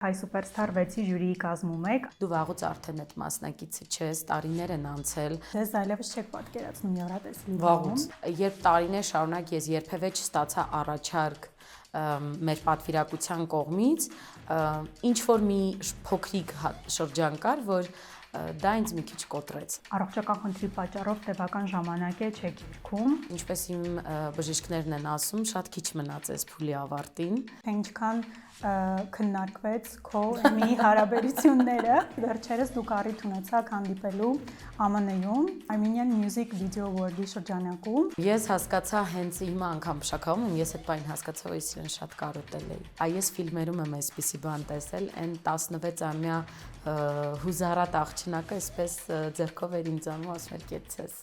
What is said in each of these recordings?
Հայ Սուպերստար 6-ի ժյուրիի կազմում եք։ Դու վաղուց արդեն այդ մասնակիցը չես, տարիներ են անցել։ Ձեզ այլևս չեք պատկերացնում Յուրատեսիլի Վաղուց։ Երբ տարիներ շարունակ ես երբևէ չստացա առաջարկ մեր պատվիրակության կողմից, ինչ որ մի փոքրիկ շրջան կար, որ դա ինձ մի քիչ կոտրեց։ Առողջական խնդրի պատճառով տևական ժամանակ է չեք երգում։ Ինչպես իմ բժիշկներն են ասում, շատ քիչ մնաց փուլի ավարտին։ Թե ինչքան քննարկվեց քո մի հարաբերությունները, վերջերս դուք առիթ ունեցաք հանդիպելու ԱՄՆ-ում Armenian Music Video Award-ի շրջանակում։ Ես հասկացա հենց հիմա անգամ շաքարում եմ, ես այդ բանը հասկացա, որ ես իրեն շատ կարոտել էի։ Այս ֆիլմերում եմ այսպիսի բան տեսել, այն 16-ամյա հուզարատ աղջնակը այսպես ձեռքով էր ինձ անում, ասում էր կեցցես։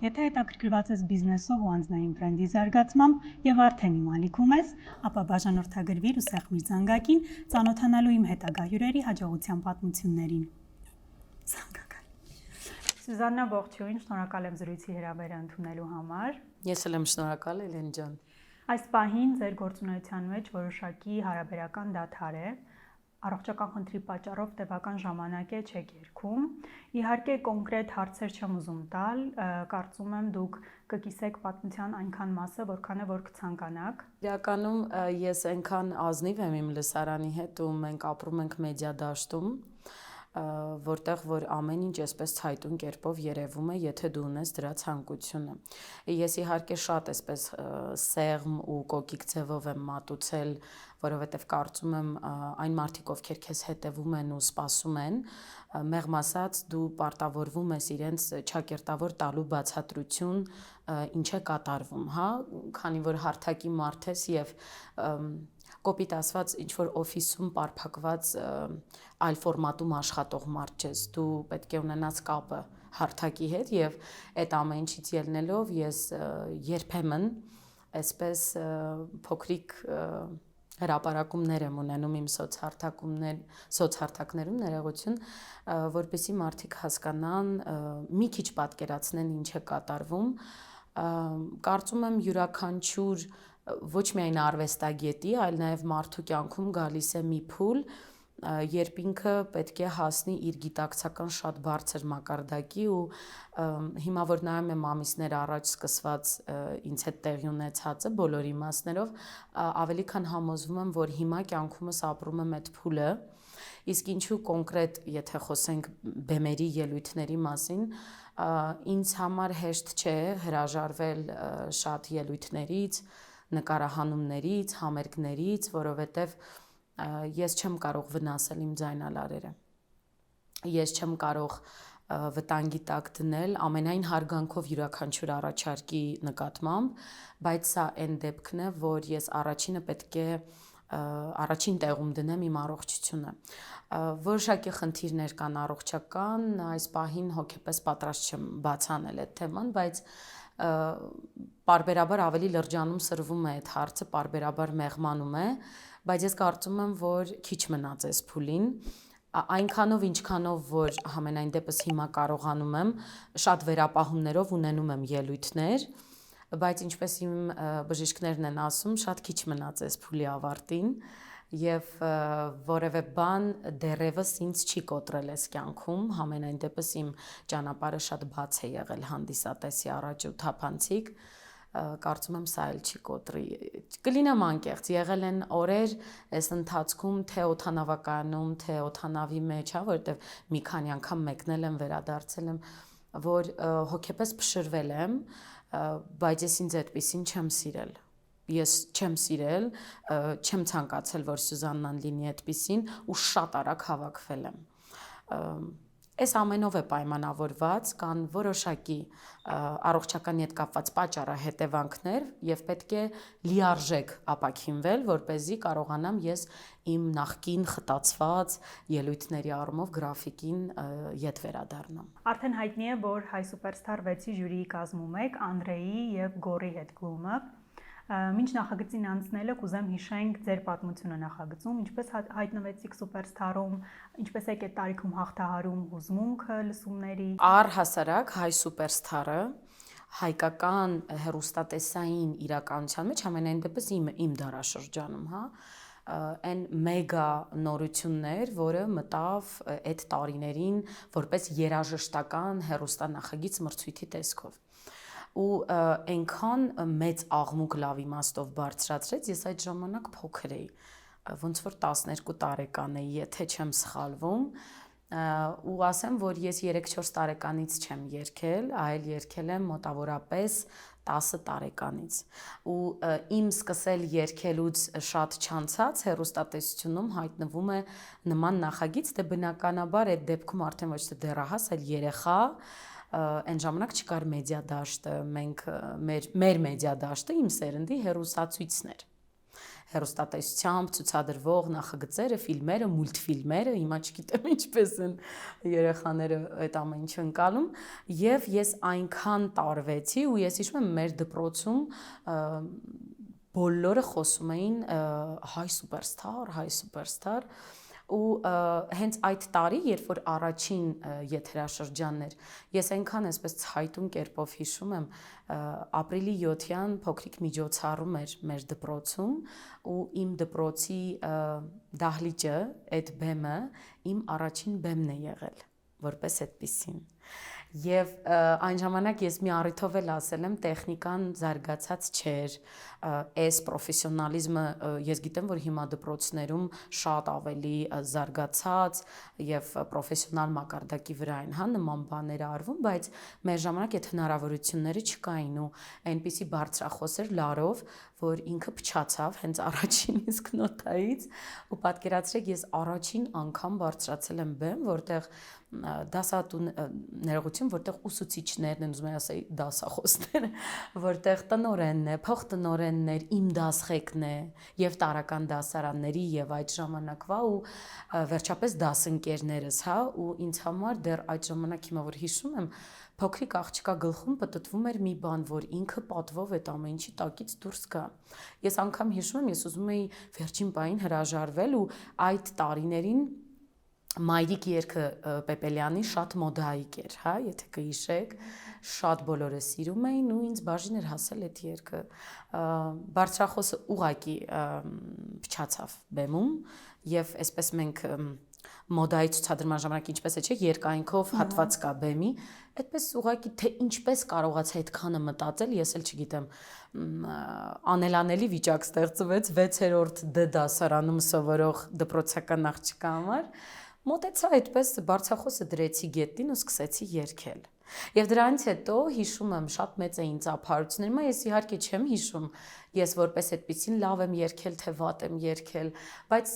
Եթե հետաքրքրված ես բիզնեսով ու անձնային բրենդի զարգացմամբ եւ արդեն իմ ալիքում ես, ապա բաժանորդագրվիր ու սեղմիր զանգակին ծանոթանալու իմ հետագա հյուրերի հաջողության պատմություններին։ Զանգակային։ Սյուզաննա, ողջույն, շնորհակալ եմ զրույցի հրավերը ընդունելու համար։ Ես էլ եմ շնորհակալ, Էլեն ջան։ Այս պահին ձեր գործունեության մեջ որոշակի հարաբերական դադար է։ Առողջական խնդրի պատճառով տևական ժամանակ է չեք երգում։ Իհարկե կոնկրետ հարցեր չեմ ուզում տալ, կարծում եմ դուք կկիսեք պատմության այնքան մասը, որքան է որ կցանկանաք։ Իրականում ես այնքան ազնիվ եմ իմ լսարանի հետ ու մենք ապրում ենք մեդիա դաշտում, որտեղ որ ամեն ինչ այսպես ցայտուն կերպով երևում է, եթե դու ունես դրա ցանկությունը։ Ես իհարկե շատ այսպես սեղմ ու կոկիկ ձևով եմ մատուցել, որովհետև կարծում եմ այն մարդիկ, ովքեր քեզ հետևում են ու սպասում են, մեղմ ասած դու պարտավորվում ես իրենց ճակերտավոր տալու բացատրություն, ինչ է կատարվում, հա, քանի որ հարթակի մարդ ես եւ կոպիտ ասված ինչ որ օֆիսում պարփակված այլ ֆորմատում աշխատող մարդ ես, դու պետք է ունենաս կապը հարթակի հետ եւ այդ ամեն ինչից ելնելով ես երբեմն այսպես փոքրիկ հրապարակումներ եմ ունենում իմ սոցհարթակներում ներողություն, որպեսզի մարդիկ հասկանան, մի քիչ պատկերացնեն ինչ է կատարվում, կարծում եմ յուրաքանչյուր ոչ միայն արվեստագետի, այլ նաև մարդու կյանքում գալիս է մի փուլ, երբ ինքը պետք է հասնի իր գիտակցական շատ բարձր մակարդակի ու հիմա որ նայում եմ ամիսներ առաջ սկսված ինձ հետ տեղի ունեցածը բոլոր իմաստներով ավելի քան համոզվում եմ, որ հիմա կյանքումս ապրում եմ այդ փուլը, իսկ ինչու կոնկրետ, եթե խոսենք բեմերի ելույթների մասին, ինձ համար հեշտ չէ հրաժարվել շատ ելույթներից, նկարահանումներից, համերգներից, որովհետև ես չեմ կարող վնասել իմ ձայնալարերը, ես չեմ կարող վտանգի տակ դնել ամենայն հարգանքով յուրաքանչյուր առաջարկի նկատմամբ, բայց սա այն դեպքն է, որ ես առաջինը պետք է առաջին տեղում դնեմ իմ առողջությունը, որոշակի խնդիրներ կան առողջական, այս պահին հոգեպես պատրաստ չեմ բացանել այդ թեման, բայց պարբերաբար ավելի լրջանում սրվում է այդ հարցը, պարբերաբար մեղմանում է, բայց ես կարծում եմ, որ քիչ մնաց այս փուլին, այնքանով ինչքանով, որ համենայն դեպս հիմա կարողանում եմ, շատ վերապահումներով ունենում եմ ելույթներ, բայց ինչպես իմ բժիշկներն են ասում, շատ քիչ մնաց այս փուլի ավարտին եւ որևէ բան դեռևս ինձ չի կոտրել այս կյանքում, համենայն դեպս իմ ճանապարհը շատ բաց է եղել հանդիսատեսի առաջ ու թափանցիկ, կարծում եմ սա էլ չի կոտրի, կլինեմ անկեղծ, եղել են օրեր այս ընթացքում թե օդանավակայանում, թե օդանավի մեջ, հա, որովհետեւ մի քանի անգամ մեկնել եմ, վերադարձել եմ, որ հոգեպես փշրվել եմ, բայց ես ինձ այդպեսին չեմ սիրել։ Ես չեմ սիրել, չեմ ցանկացել, որ Սյուզաննան լինի այդպիսին ու շատ արագ հավաքվել եմ։ Այս ամենով է պայմանավորված, կան որոշակի առողջականի հետ կապված պատճառահետևանքներ եւ պետք է լիարժեք ապաքինվել, որ เป զի կարողանամ ես իմ նախկին խտացված ելույթների առումով գրաֆիկին ետ վերադառնամ։ Արդեն հայտնի է, որ Հայ Սուպերստար 6-ի ժյուրիի կազմում եք Անդրեի եւ Գորի հետ գլումը։ Մինչ նախագծին անցնելը կուզեմ հիշենք ձեր պատմությունը նախագծում, ինչպես հայտնվեցիք Սուպերստարում, ինչպես եք այդ տարիքում հաղթահարում հուզմունքը լսումների։ Առհասարակ Հայ Սուպերստարը հայկական հեռուստատեսային իրականության մեջ ամենայն դեպս իմ դարաշրջանում, հա, այն մեգա նորություններ, որը մտավ այդ տարիներին որպես երաժշտական հեռուստանախագիծ մրցույթի տեսքով։ Ու այնքան մեծ աղմուկ լավ իմաստով բարձրացրեց, ես այդ ժամանակ փոքր էի, ոնց որ 12 տարեկան էի, եթե չեմ սխալվում, ու ասեմ, որ ես 3-4 տարեկանից չեմ երգել, այլ երգել եմ մոտավորապես 10 տարեկանից։ Ու իմ սկսել երգելուց շատ չանցած հեռուստատեսությունում հայտնվում է նման նախագիծ, դե բնականաբար այդ դեպքում արդեն ոչ թե դեռահաս, այլ երեխա այն ժամանակ չկար մեդիա դաշտը, մենք մեր մեդիա դաշտը իմ սերնդի հեռուստացույցներ, հեռուստատեսությամբ ցուցադրվող նախագծերը, ֆիլմերը, մուլտֆիլմերը, հիմա չգիտեմ ինչպես են երեխաները այդ ամեն ինչը ընկալում, եւ ես այնքան տարվեցի ու ես հիշում եմ մեր դպրոցում բոլորը խոսում էին Հայ Սուպերստար ու հենց այդ տարի, երբ որ առաջին եթերաշրջաններ, ես այնքան այսպես ցայտուն կերպով հիշում եմ, ապրիլի 7-յան փոքրիկ միջոցառում էր մեր դպրոցում ու իմ դպրոցի դահլիճը, այդ բեմը իմ առաջին բեմն է եղել, որպես այդպիսին։ Եվ այն ժամանակ ես մի առիթով էլ ասել եմ, տեխնիկան զարգացած չէր, այս պրոֆեսիոնալիզմը ես գիտեմ, որ հիմա դպրոցներում շատ ավելի զարգացած եւ պրոֆեսիոնալ մակարդակի վրա են, հա, նման բաներ արվում, բայց մեր ժամանակ այդ հնարավորությունները չկային ու այնպիսի բարձրախոս էր Լարով, որ ինքը փչացավ հենց առաջին իսկ նոտայից ու պատկերացրեք ես առաջին անգամ բարձրացել եմ բեմ, որտեղ դասատու ներողություն, որտեղ ուսուցիչներն են, ուզում եմ ասել դասախոսները, որտեղ տնօրենն է, փոխտնօրենն էր, իմ դասղեկն է եւ տարական դասարանների եւ այդ ժամանակվա ու վերջապես դասընկերներս, հա, ու ինձ համար դեռ այդ ժամանակ հիմա որ հիշում եմ, փոքրիկ աղջկա գլխում պտտվում էր մի բան, որ ինքը պատվով այդ ամեն ինչի տակից դուրս գա։ Ես անգամ հիշում եմ, ես ուզում էի վերջին պահին հրաժարվել ու այդ տարիներին Մայրիկ երգը Պեպելյանի շատ մոդայիկ էր, հա, եթե կհիշեք, շատ բոլորը սիրում էին ու ինձ բաժին էր հասել այդ երգը։ Բարձրախոսը ուղակի փչացավ բեմում եւ այսպես մենք մոդայի ցուցադրման ժամանակ ինչպես է, չէ, երկայնքով հատված կա բեմի, այդպես ուղղակի թե ինչպես կարողացա այդքանը մտածել, ես էլ չգիտեմ, անելանելի վիճակ ստեղծվեց 6-րդ D դասարանում սովորող դպրոցական աղջկա համար, մոտեցա այդպես բարձրախոսը դրեցի գետնին ու սկսեցի երգել։ Եվ դրանից հետո հիշում եմ շատ մեծ էին ծափարությունները, հիմա ես իհարկե չեմ հիշում, ես որպես այդպեսին լավ եմ երգել, թե վատ եմ երգել, բայց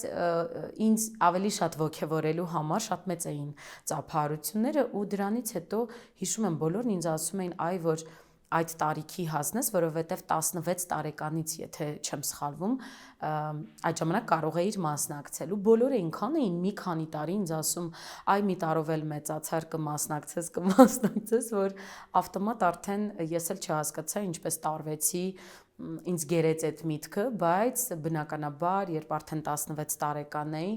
ինձ ավելի շատ ոգևորելու համար շատ մեծ էին ծափարությունները ու դրանից հետո հիշում եմ բոլորն ինձ ասում էին, այ որ այդ տարիքի հասնես, որովհետև 16 տարեկանից, եթե չեմ սխալվում, այդ ժամանակ կարող էիր մասնակցել ու բոլորը այնքան էին մի քանի տարի ինձ ասում, այ մի տարով էլ մեծացար կմասնակցես, որ ավտոմատ արդեն ես էլ չհասկացա ինչպես տարվեցի, ինձ գերեց այդ միտքը, բայց բնականաբար, երբ արդեն 16 տարեկան էի,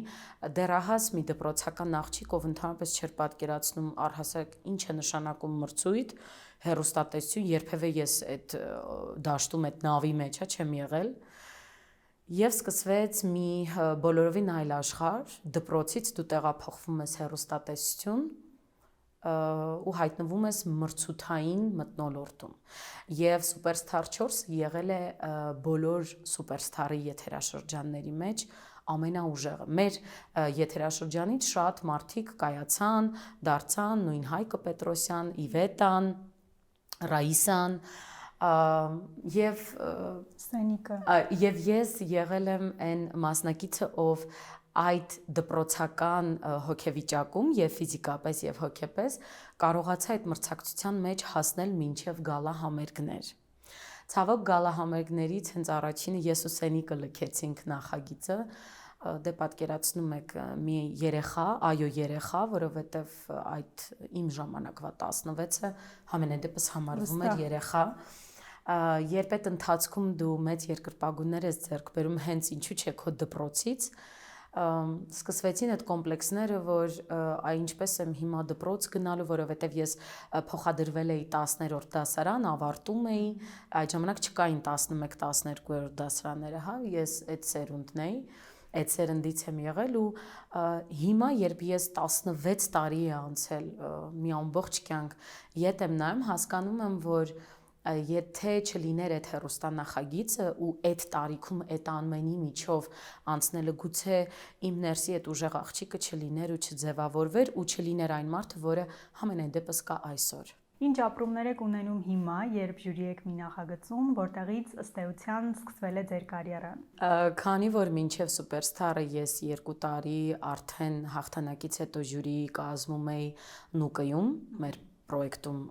դեռահաս մի դպրոցական աղջիկ, ով ընդհանրապես չէր պատկերացնում առհասարակ ինչ է նշանակում մրցույթ, հեռուստատեսություն, երբևէ ես այդ դաշտում այդ նավի մեջ չեմ եղել եւ սկսվեց մի բոլորովին այլ աշխարհ, դպրոցից դու տեղափոխվում ես հեռուստատեսություն ու հայտնվում ես մրցութային մթնոլորտում եւ Սուպերստար 4 եղել է բոլոր Սուպերստարի եթերաշրջանների մեջ ամենաուժեղը։ Մեր եթերաշրջանից շատ մարդիկ կայացան, դարձան նույն Հայկը Պետրոսյան, Իվետան, Ռաիսան եւ Սենիկը եւ ես եղել եմ այն մասնակիցը, ով այդ դպրոցական հոգեվիճակում եւ ֆիզիկապես եւ հոգեպես կարողացա այդ մրցակցության մեջ հասնել մինչեւ գալա համերգներ։ Ցավոք գալա համերգներից հենց առաջինը ես ու Սենիկը լքեցինք նախագիծը, դե պատկերացնում եք մի երեխա, երեխա, որովհետեւ այդ իմ ժամանակվա 16-ը համենայնդեպս համարվում էր երեխա։ Երբ այդ ընթացքում դու մեծ երկրպագուներ ես ձեռք բերում հենց ինչու՞ չէ քո դպրոցից, սկսվեցին այդ կոմպլեքսները, որ ինչպես եմ հիմա դպրոց գնալու, որովհետև ես փոխադրվել էի 10-րդ դասարան, ավարտում էի, այդ ժամանակ չկային 11-12-րդ դասարանները, հա, ես այդ սերունդն էի, այդ սերնդից եմ եղել ու հիմա երբ ես 16 տարի է անցել, մի ամբողջ կյանք ետ եմ նայում, հասկանում եմ, որ եթե չլիներ այդ հեռուստանախագիծը ու այդ տարիքում այդ ամենի միջով անցնելը գուցե իմ ներսի այդ ուժեղ աղջիկը չլիներ ու չձևավորվեր ու չլիներ այն մարդը, որը համենայն դեպս կա այսօր։ Ինչ ապրումներ եք ունենում հիմա, երբ ժյուրի եք մի նախագծում, որտեղից ըստ էության սկսվել է ձեր կարիերան։ Քանի որ մինչև Սուպերստարը ես 2 տարի արդեն հաղթանակից հետո ժյուրիի կազմում էի Նուկայում, մեր պրոյեկտում,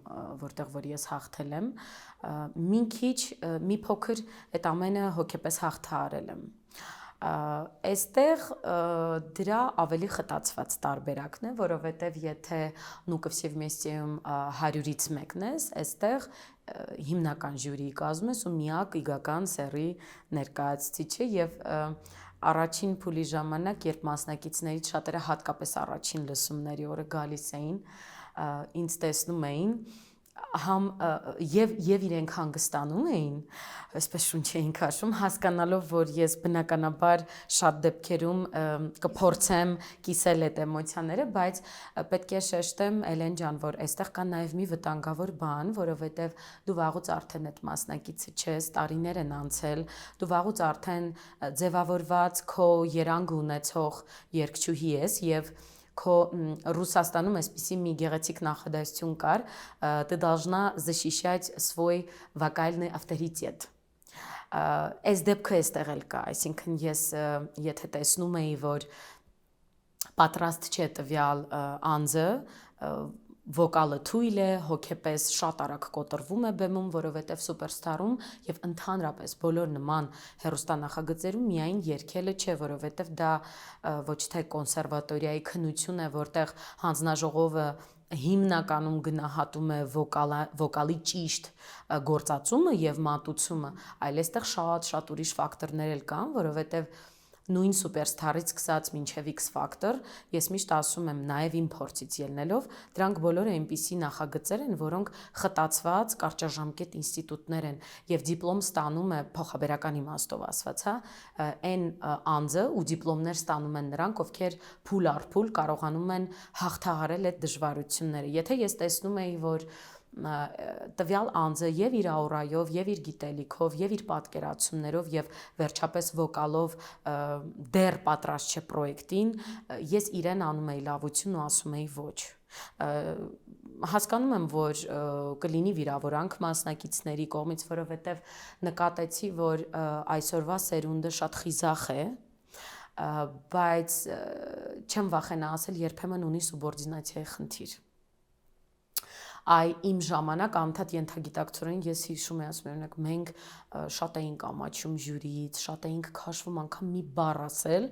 որտեղ որ ես հաղթել եմ, մի փոքր այդ ամենը հոգեպես հաղթահարել եմ։ Այստեղ դրա ավելի խտացված տարբերակն է, որովհետև եթե Նուկը վմեստիում 100-ից մեկն ես, այստեղ հիմնական ժյուրիի կազմում ես ու միակ իգական սերի ներկայացուցիչը եւ առաջին փուլի ժամանակ, երբ մասնակիցներից շատերը հատկապես առաջին լսումների օրը գալիս էին, ինձ տեսնում էին եւ իրենք հանգստանում էին, այսպես շունչ էին քաշում, հասկանալով, որ ես բնականաբար շատ դեպքերում կփորձեմ կիսել այդ էմոցիաները, բայց պետք է շեշտեմ, Էլեն ջան, որ այստեղ կա նաեւ մի վտանգավոր բան, որովհետեւ դու վաղուց արդեն այդ մասնակիցը չես, տարիներ են անցել, դու վաղուց արդեն ձևավորված քո երանգ ունեցող երգչուհի ես եւ քո Ռուսաստանում այսպիսի մի գեղեցիկ նախադասություն կար, ты должна защищать свой вокальный авторитет։ Այս դեպքը էստեղ էլ կա, այսինքն ես եթե տեսնում էի, որ պատրաստ չէ տվյալ անձը, վոկալը թույլ է, հոգեպես շատ արագ կոտրվում է բեմում, որովհետև Սուպերստարում եւ ընդհանրապես բոլոր նման հեռուստանախագծերում միայն երգելը չէ, որովհետև դա ոչ թե կոնսերվատորիայի քննություն է, որտեղ հանձնաժողովը հիմնականում գնահատում է վոկալի ճիշտ գործածումը եւ մատուցումը, այլ այստեղ շատ ուրիշ ֆակտորներ էլ կան, որովհետև նույն Սուպերստարից սկսած մինչև X Factor, ես միշտ ասում եմ նաև իմ փորձից ելնելով, դրանք բոլորը այնպիսի նախագծեր են, որոնք խտացված կարճաժամկետ ինստիտուտներ են եւ դիպլոմ ստանում է փոխաբերական իմաստով ասված, հա, այն անձը ու դիպլոմներ ստանում են նրանք, ովքեր փուլ առ փուլ կարողանում են հաղթահարել այդ դժվարությունները։ Եթե ես տեսնում եի, որ տվյալ անձը եւ իր աուրայով, եւ իր գիտելիքով, եւ իր պատկերացումներով եւ վերջապես վոկալով դեռ պատրաստ չէ պրոյեկտին, ես իրեն անում էի լավություն ու ասում էի ոչ։ Հասկանում եմ, որ կլինի վիրավորանք մասնակիցների կողմից, որովհետեւ նկատեցի, որ այսօրվա սերունդը շատ խիզախ է, բայց չեմ վախենա ասել, երբեմն ունի սուբորդինացիայի խնդիր։ Այ իմ ժամանակ անդադ ենթագիտակցորեն ես հիշում եմ, ասում եմ, օրինակ մենք շատ էինք ամաչում ժյուրիից, շատ էինք քաշվում անգամ մի բառ ասել,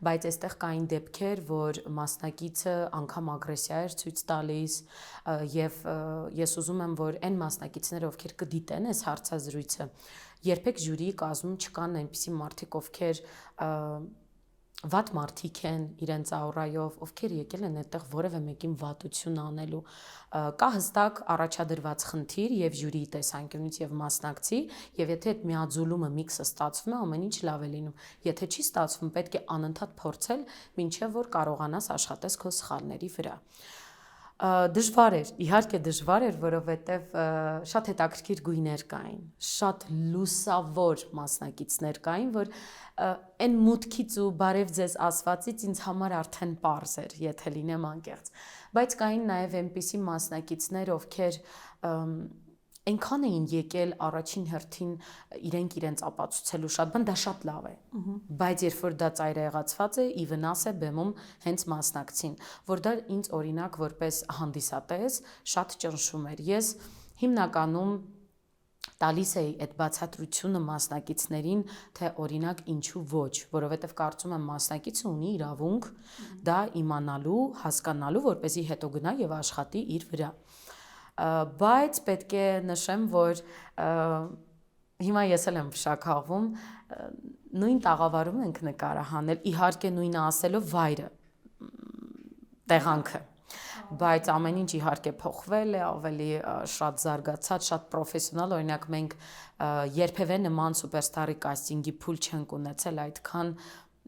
բայց այստեղ կային դեպքեր, որ մասնակիցը անգամ ագրեսիա էր ցույց տալիս եւ ես ուզում եմ, որ այն մասնակիցները, ովքեր կդիտեն այս հարցազրույցը, երբեք ժյուրիի կազմում չկան այնպիսի մարդիկ, ովքեր վատ մարդիկ են իրենց աուրայով, ովքեր եկել են այդտեղ որևէ մեկին վատություն անելու, կա հստակ առաջադրված խնդիր եւ ժյուրիի տեսանկյունից եւ մասնակցի, եւ եթե այդ միաձուլումը միքսը ստացվում է, ամեն ինչ լավ է լինում։ Եթե չի ստացվում, պետք է անընդհատ փորձել, մինչեւ որ կարողանաս աշխատես քո սխալների վրա։ Դժվար էր, իհարկե դժվար էր, որովհետև շատ հետաքրքիր գույներ կային, շատ լուսավոր մասնակիցներ կային, որ այն մուտքից ու բարև ձեզ ասվածից ինձ համար արդեն պարզ էր, եթե լինեմ անկեղծ, բայց կային նաև այնպիսի մասնակիցներ, ովքեր այնքան էին եկել առաջին հերթին իրենց ապացուցելու շատ բան, դա շատ լավ է։ Բայց երբ որ դա ծայրահեղացված է, ի վնաս է բեմում հենց մասնակցին, որ դա ինձ օրինակ որպես հանդիսատես շատ ճնշում էր։ Ես հիմնականում տալիս էի այդ բացատրությունը մասնակիցներին, թե օրինակ ինչու ոչ, որովհետև կարծում եմ մասնակիցը ունի իրավունք դա իմանալու, հասկանալու, որպեսզի հետո գնա եւ աշխատի իր վրա։ Բայց պետք է նշեմ, որ հիմա ես էլ եմ փշաքաղվում, նույն տաղավարում ենք նկարը հանել, իհարկե նույնը ասելով վայրը, տեղանքը, բայց ամեն ինչ իհարկե փոխվել է, ավելի շատ զարգացած, շատ պրոֆեսիոնալ, օրինակ մենք երբևէ նման սուպերստարի կաստինգի փուլ չենք ունեցել, այդքան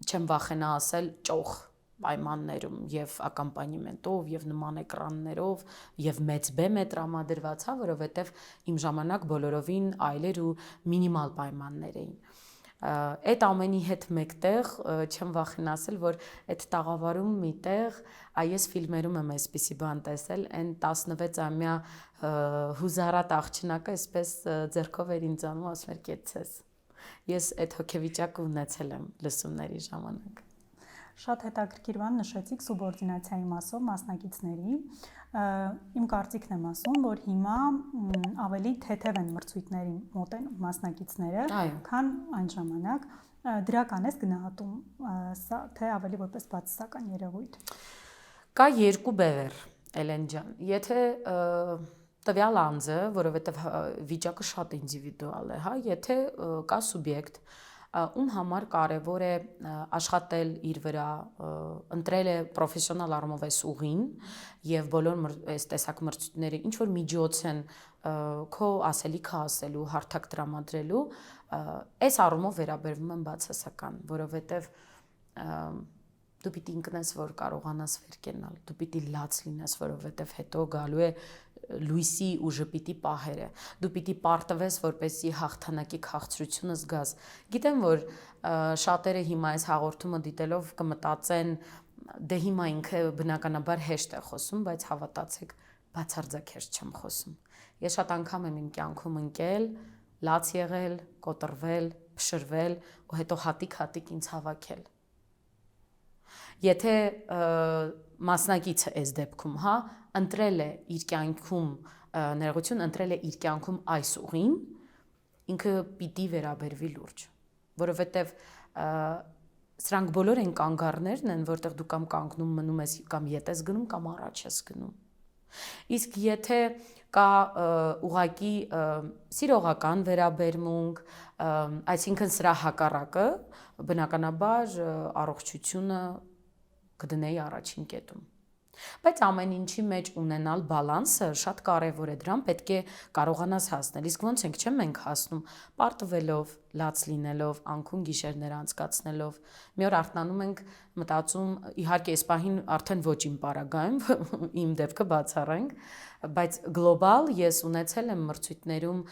չեմ վախենա ասել ճոխ պայմաններում եւ ակամպանիմենտով եւ նման էկրաններով եւ մեծ բեմ է տրամադրված, հա, որովհետեւ իմ ժամանակ բոլորովին այլեր ու մինիմալ պայմաններ էին։ Այդ ամենի հետ մեկտեղ չեմ վախենա ասել, որ այդ տաղավարում միտեղ այս ֆիլմերում եմ այսպիսի բան տեսել, այն 16-ամյա հուզարատ աղջնակը այսպես ձեռքով էր ինձ անում, ասում էր կեցցես։ Ես այդ հոգեվիճակը ունեցել եմ լսումների ժամանակ։ Շատ հետաքրքիր բան նշեցիք սուբորդինացիայի մասով մասնակիցների։ Իմ կարծիքն եմ ասում, որ հիմա ավելի թեթև են մրցույթներին մոտենում մասնակիցները, քան այն ժամանակ։ Դրական ես գնահատում սա, թե ավելի որպես բացասական երևույթ։ Կա երկու բևեռ, Էլեն ջան։ Եթե տվյալ անձը, որովհետև վիճակը շատ ինդիվիդուալ է, հա, եթե կա սուբյեկտ, ում համար կարևոր է աշխատել իր վրա, ընտրել է պրոֆեսիոնալ առումով այս ուղին եւ բոլոր այս տեսակ մրցույթները ինչ որ միջոց են քո ասելիքը ասելու, հարթակ տրամադրելու, այս առումով վերաբերվում եմ բացասական, որովհետեւ դու պիտի ինքնես որ կարողանաս վեր կենալ, դու պիտի լաց լինես, որովհետեւ հետո գալու է լույսի ու ժպիտի պահերը, դու պիտի պարտվես, որպեսզի հաղթանակի քաղցրությունը զգաս։ Գիտեմ, որ շատերը հիմա այս հաղորդումը դիտելով կմտածեն, դե հիմա ինքը բնականաբար հեշտ է խոսում, բայց հավատացեք, բացարձակ հեշտ չեմ խոսում։ Ես շատ անգամ եմ իմ կյանքում ընկել, լաց եղել, կոտրվել, փշրվել ու հետո հատիկ ինձ հավաքել։ Եթե մասնակիցը այս դեպքում, հա, ընտրել է իր կյանքում ներողություն, ընտրել է իր կյանքում այս ուղին, ինքը պիտի վերաբերվի լուրջ, որովհետև սրանք բոլոր են կանգառներն են, որտեղ դու կամ կանգնում մնում ես, կամ ետ ես գնում, կամ առաջ ես գնում։ Իսկ եթե կա ուղակի սիրողական վերաբերմունք, այսինքն սրա հակառակը, բնականաբար առողջությունը կդնեի առաջին կետում։ Բայց ամեն ինչի մեջ ունենալ բալանսը շատ կարևոր է, դրան պետք է կարողանաս հասնել։ Իսկ ոնց ենք, չէ՞ մենք հասնում, պարտվելով, լաց լինելով, անքուն գիշերներ անցկացնելով։ Մի օր արթնանում ենք, մտածում, իհարկե, այս պահին արդեն ոչ իմ պարագայում, իմ դեպքը բացառենք, բայց գլոբալ ես ունեցել եմ մրցույթներում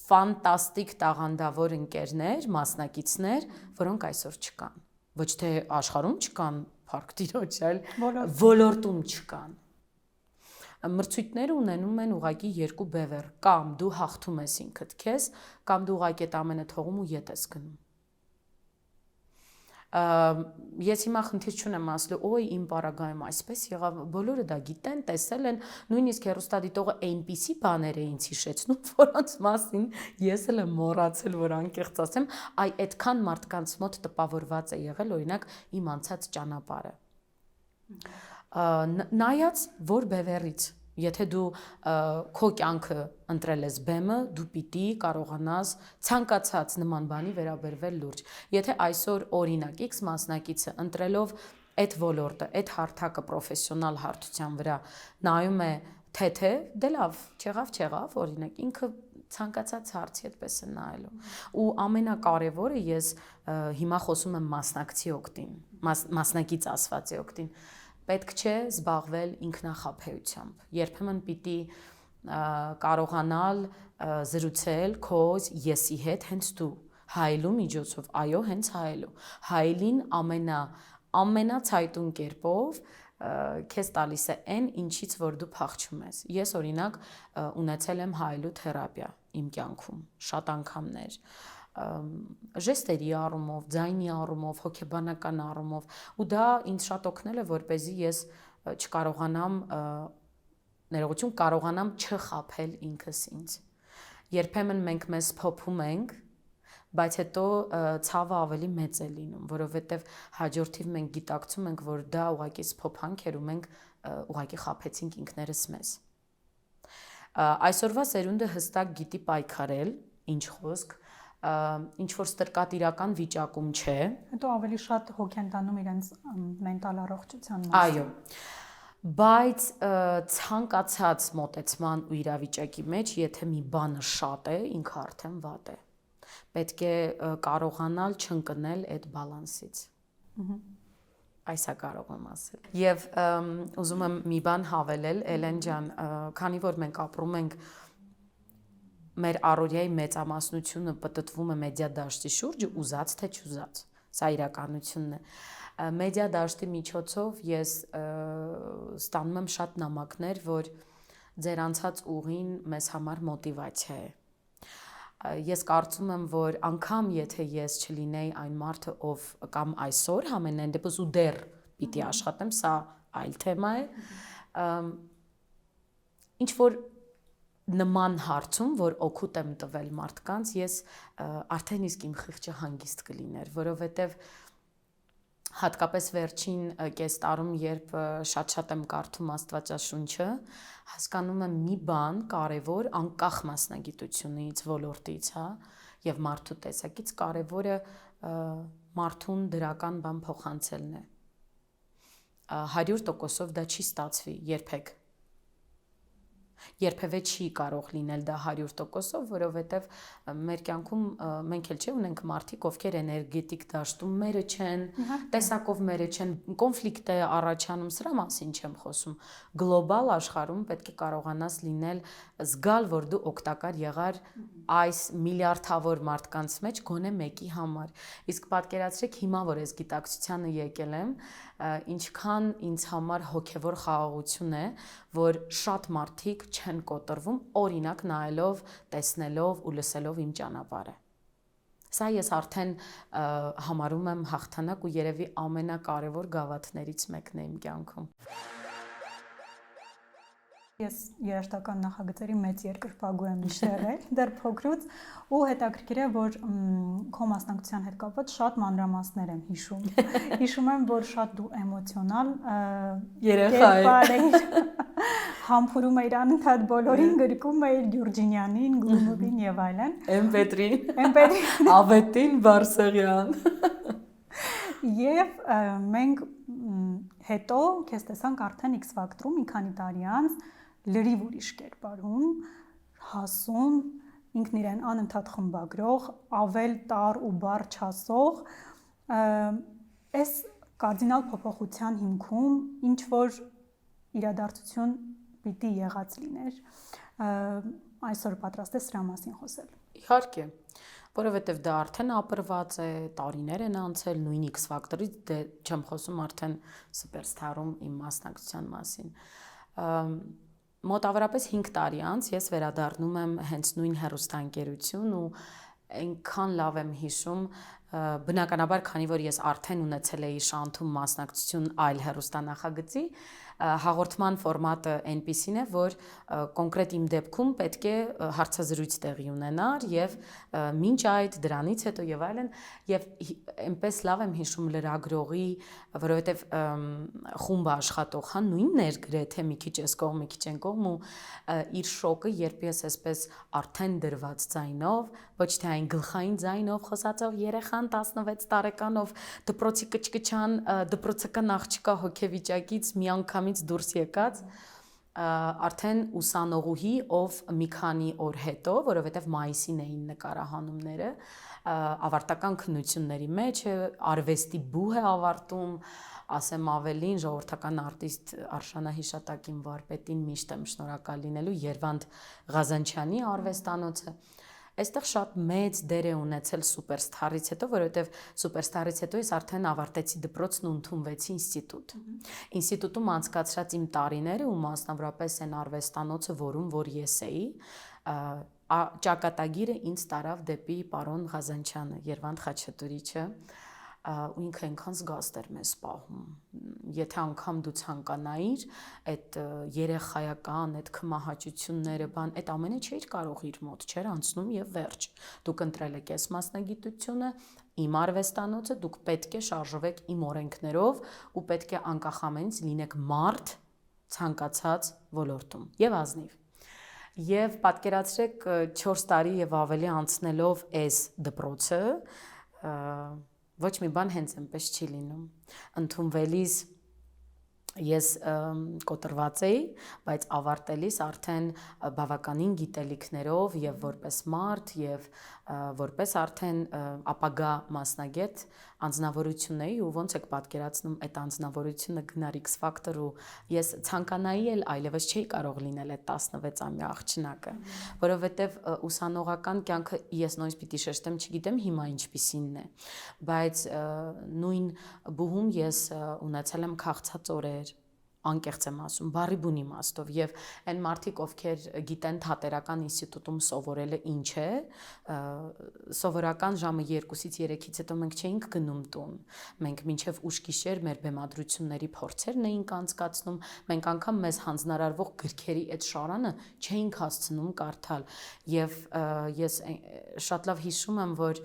ֆանտաստիկ տաղանդավոր ընկերներ, մասնակիցներ, որոնք այսօր չկան։ Ոչ թե աշխարհում չկան, փառք Տիրոջ, այլ ոլորտում չկան։ Մրցույթները ունենում են ուղղակի երկու բևեռ, կամ դու հաղթում ես ինքդ քեզ, կամ դու ուղղակի այդ ամենը թողում ու ետ ես գնում։ Ես հիմա խնդիր չունեմ ասելու, օй իմ պարագայում այսպես եղավ, բոլորը դա գիտեն, տեսել են, նույնիսկ հեռուստադիտողը այնպիսի բաներ է ինձ հիշեցնում, որոնց մասին ես էլ եմ մոռացել, որ անկեղծ ասեմ, այ այդքան մարդկանց մոտ տպավորված է եղել, օրինակ, իմ անցած ճանապարհը։ Նայած որ բևեռից, եթե դու քո կյանքը ընտրել ես բեմը, դու պիտի կարողանաս ցանկացած նման բանի վերաբերվել լուրջ։ Եթե այսօր օրինակ X մասնակիցը ընտրելով այդ ոլորտը, այդ հարթակը պրոֆեսիոնալ հարթության վրա նայում է թե, դե լավ, չեղավ, օրինակ ինքը ցանկացած հարցի այդպես է նայելու։ Ու ամենակարևորը ես հիմա խոսում եմ մասնակցի օգտին, մասնակից ասվածի օգտին։ Պետք չէ զբաղվել ինքնախաբեությամբ։ Երբեմն պիտի կարողանալ զրուցել քո եսի հետ հենց դու հայելու միջոցով, այո, հենց հայելու։ Հայելին ամենացայտուն կերպով քեզ տալիս է այն, ինչից որ դու փախչում ես։ Ես օրինակ ունեցել եմ հայելու թերապիա։ իմ կյանքում, շատ անգամներ, ժեստերի առումով, ձայնի առումով, հոգեբանական առումով, ու դա ինձ շատ օգնել է, որպեսզի ես չկարողանամ ներողություն կարողանամ չխաբել ինքս ինձ։ Երբեմն մենք մեզ փոփում ենք, բայց հետո ցավը ավելի մեծ է լինում, որովհետև հաջորդիվ մենք գիտակցում ենք, որ դա ուղղակի փոփանք էր ու մենք ուղղակի խաբեցինք ինքներս մեզ։ Այսօրվա սերունդը հստակ գիտի պայքարել, ինչ խոսք, ինչ որ ստրկատիրական վիճակում չէ։ Հետո ավելի շատ հոգ են տանում իրենց մենտալ առողջության մասին։ Այո։ Բայց ցանկացած մոտեցման ու իրավիճակի մեջ, եթե մի բանը շատ է, ինքը արդեն վատ է։ Պետք է կարողանալ չընկնել այդ բալանսից։ Այսա կարող եմ ասել։ Եվ ուզում եմ մի բան հավելել, Էլեն ջան, քանի որ մենք ապրում ենք մեր առօրյայի մեծամասնությունը պտտվում է մեդիա դաշտի շուրջ, ուզած թե չուզած։ Սա իրականությունն է։ Մեդիա դաշտի միջոցով ես ստանում եմ շատ նամակներ, որ ձեր անցած ուղին մեզ համար մոտիվացիա է։ Ես կարծում եմ, որ անգամ եթե ես չլինեի այն մարդը, ով կամ այսօր համենայն դեպս ու դեռ պիտի աշխատեմ, սա այլ թեմա է։ Ինչ որ նման հարցում, որ օգուտ եմ տվել մարդկանց, ես արդեն իսկ իմ խիղճը հանգիստ կլիներ, որովհետև հատկապես վերջին կես տարում, երբ շատ եմ կարդում Աստվածաշունչը, հասկանում եմ մի բան կարևոր, անկախ մասնագիտությունից, ոլորտից, հա, եւ մարդու տեսակից կարևորը մարդուն դրական բան փոխանցելն է։ 100%-ով դա չի ստացվի երբեք։ Երբևէ չի կարող լինել դա 100%-ով, որովհետև մեր կյանքում մենք էլ չունենք մարդիկ, ովքեր էներգետիկ դաշտում մերը չեն, տեսակով մերը չեն, կոնֆլիկտ է առաջանում, սրա մասին չեմ խոսում։ Գլոբալ աշխարհում պետք է կարողանաս լինել, զգալ, որ դու օգտակար եղար այս միլիարդավոր մարդկանց մեջ գոնե մեկի համար։ Իսկ պատկերացրեք հիմա, որ ես գիտակցությանը եկել եմ, ինչքան ինձ համար հոգևոր խաղաղություն է, որ շատ մարդիկ չեն կոտրվում, օրինակ նայելով, տեսնելով ու լսելով իմ ճանապարհը։ Սա ես արդեն համարում եմ հաղթանակ ու երևի ամենակարևոր գավաթներից մեկն է իմ կյանքում։ Ես երաժշտական նախագծերի մեծ երկրպագու եմ եղել դեռ փոքրուց ու հետաքրքիր է, որ քո մասնակցության հետ կապված շատ մանրամասներ եմ հիշում։ Հիշում եմ, որ շատ դու էմոցիոնալ երեխա ես։ Համբուրում էիր անընդհատ բոլորին, գրկում էիր Գյուրջինյանին, Գլումովին եւ այլն։ Էմպետրին, Ավետին, Բարսեղյան։ Եվ մենք հետո քեզ տեսանք արդեն X Factor-ում մի քանի տարի անց լրիվ ուրիշ կերպարում, հասուն, ինքն իրեն անընդհատ խմբագրող, ավել տար ու բար չասող, այս կարդինալ փոփոխության հիմքում ինչ որ իրադարձություն պիտի եղած լիներ, այսօր պատրաստ ես սրա մասին խոսել։ Իհարկե, որովհետև դա արդեն ապրված է, տարիներ են անցել, նույն X Factor-ից դե չեմ խոսում արդեն Superstar-ում իմ մասնակցության մասին։ Մոտավորապես 5 տարի անց ես վերադառնում եմ հենց նույն հեռուստաընկերություն ու այնքան լավ եմ հիշում, բնականաբար, քանի որ ես արդեն ունեցել էի շանթում մասնակցություն այլ հեռուստանախագծի, հաղորդման ֆորմատը այնպիսին է, որ կոնկրետ իմ դեպքում պետք է հարցազրույց տեղի ունենար եւ մինչ այդ դրանից հետո եւ այլն եւ այնպես լավ եմ հիշում լրագրողի, որովհետեւ խումբը աշխատող հա նույնն էր գրեթե մի քիչ էս կողմ, մի քիչ այն կողմ ու իր շոկը, երբ ես այսպես արդեն դրված ձայնով, ոչ թե այն գլխային ձայնով խոսածող երեխան 16 տարեկանով դպրոցի կչկչան, դպրոցական աղջկա հոգեվիճակից մի անգամից դուրս եկած արդեն ուսանողուհի, ով մի քանի օր հետո, որովհետև մայիսին էին նկարահանումները, ավարտական քննությունների մեջ արվեստի բուհ է ավարտում, ասեմ ավելին, ժողովրդական արտիստ Արշանա Հիշատակին վարպետին միշտ եմ շնորհակալ լինելու, Երվանդ Ղազանչյանի արվեստանոցը։ Այստեղ շատ մեծ դեր է ունեցել Superstar-ից հետո, որովհետև Superstar-ից հետո ես արդեն ավարտեցի դպրոցն ու ընդունվեցի ինստիտուտ։ Ինստիտուտում անցկացրած իմ տարիները ու մասնավորապես այն արվեստանոցը, որում որ ես էի, ճակատագիրը ինձ տարավ դեպի պարոն Ղազանչյանը, Երվանդ Խաչատուրիչը, ու ինքը այնքան զգաստ էր մեզ պահում։ Եթե անգամ դու ցանկանայիր այդ երեխայական, այդ քմահաճությունները, այդ ամենը չէիր կարող իր մոտ, չէր անցնում եւ վերջ։ Դուք ընտրել եք այս մասնագիտությունը, իմ արվեստանոցը, դուք պետք է շարժվեք իմ օրենքներով ու պետք է անկախ ամենից լինեք մարդ ցանկացած ոլորտում եւ ազնիվ։ Եվ պատկերացրեք 4 տարի եւ ավելի անցնելով այս դպրոցը, ոչ մի բան հենց այնպես չի լինում։ Ընդունվելիս ես կոտրված էի, բայց ավարտելիս արդեն բավականին գիտելիքներով եւ որպես մարդ եւ որպես արդեն ապագա մասնագետ անձնավորություն էի ու ոնց եք պատկերացնում այդ անձնավորությունը գնար X ֆակտոր ու ես ցանկանայի էլ այլևս չէի կարող լինել այդ 16-ամյա աղջնակը, որովհետեւ ուսանողական կյանքը ես նույնիսկ պիտի շեշտեմ, չգիտեմ հիմա ինչպիսինն է, բայց նույն բուհում ես ունեցել եմ քաղցած օրեր, անկեղծ եմ ասում, բառի բուն իմաստով եւ այն մարդիկ, ովքեր գիտեն թատերական ինստիտուտում սովորելը ինչ է, սովորական ժամը 2-ից 3-ից հետո մենք չէինք գնում տուն։ Մենք մինչեւ ուշ գիշեր մեր բեմադրությունների փորձերն էինք անցկացնում, մենք անգամ մեզ հանձնարարվող գրքերի այդ շարանը չէինք հասցնում կարդալ։ Եվ ես շատ լավ հիշում եմ, որ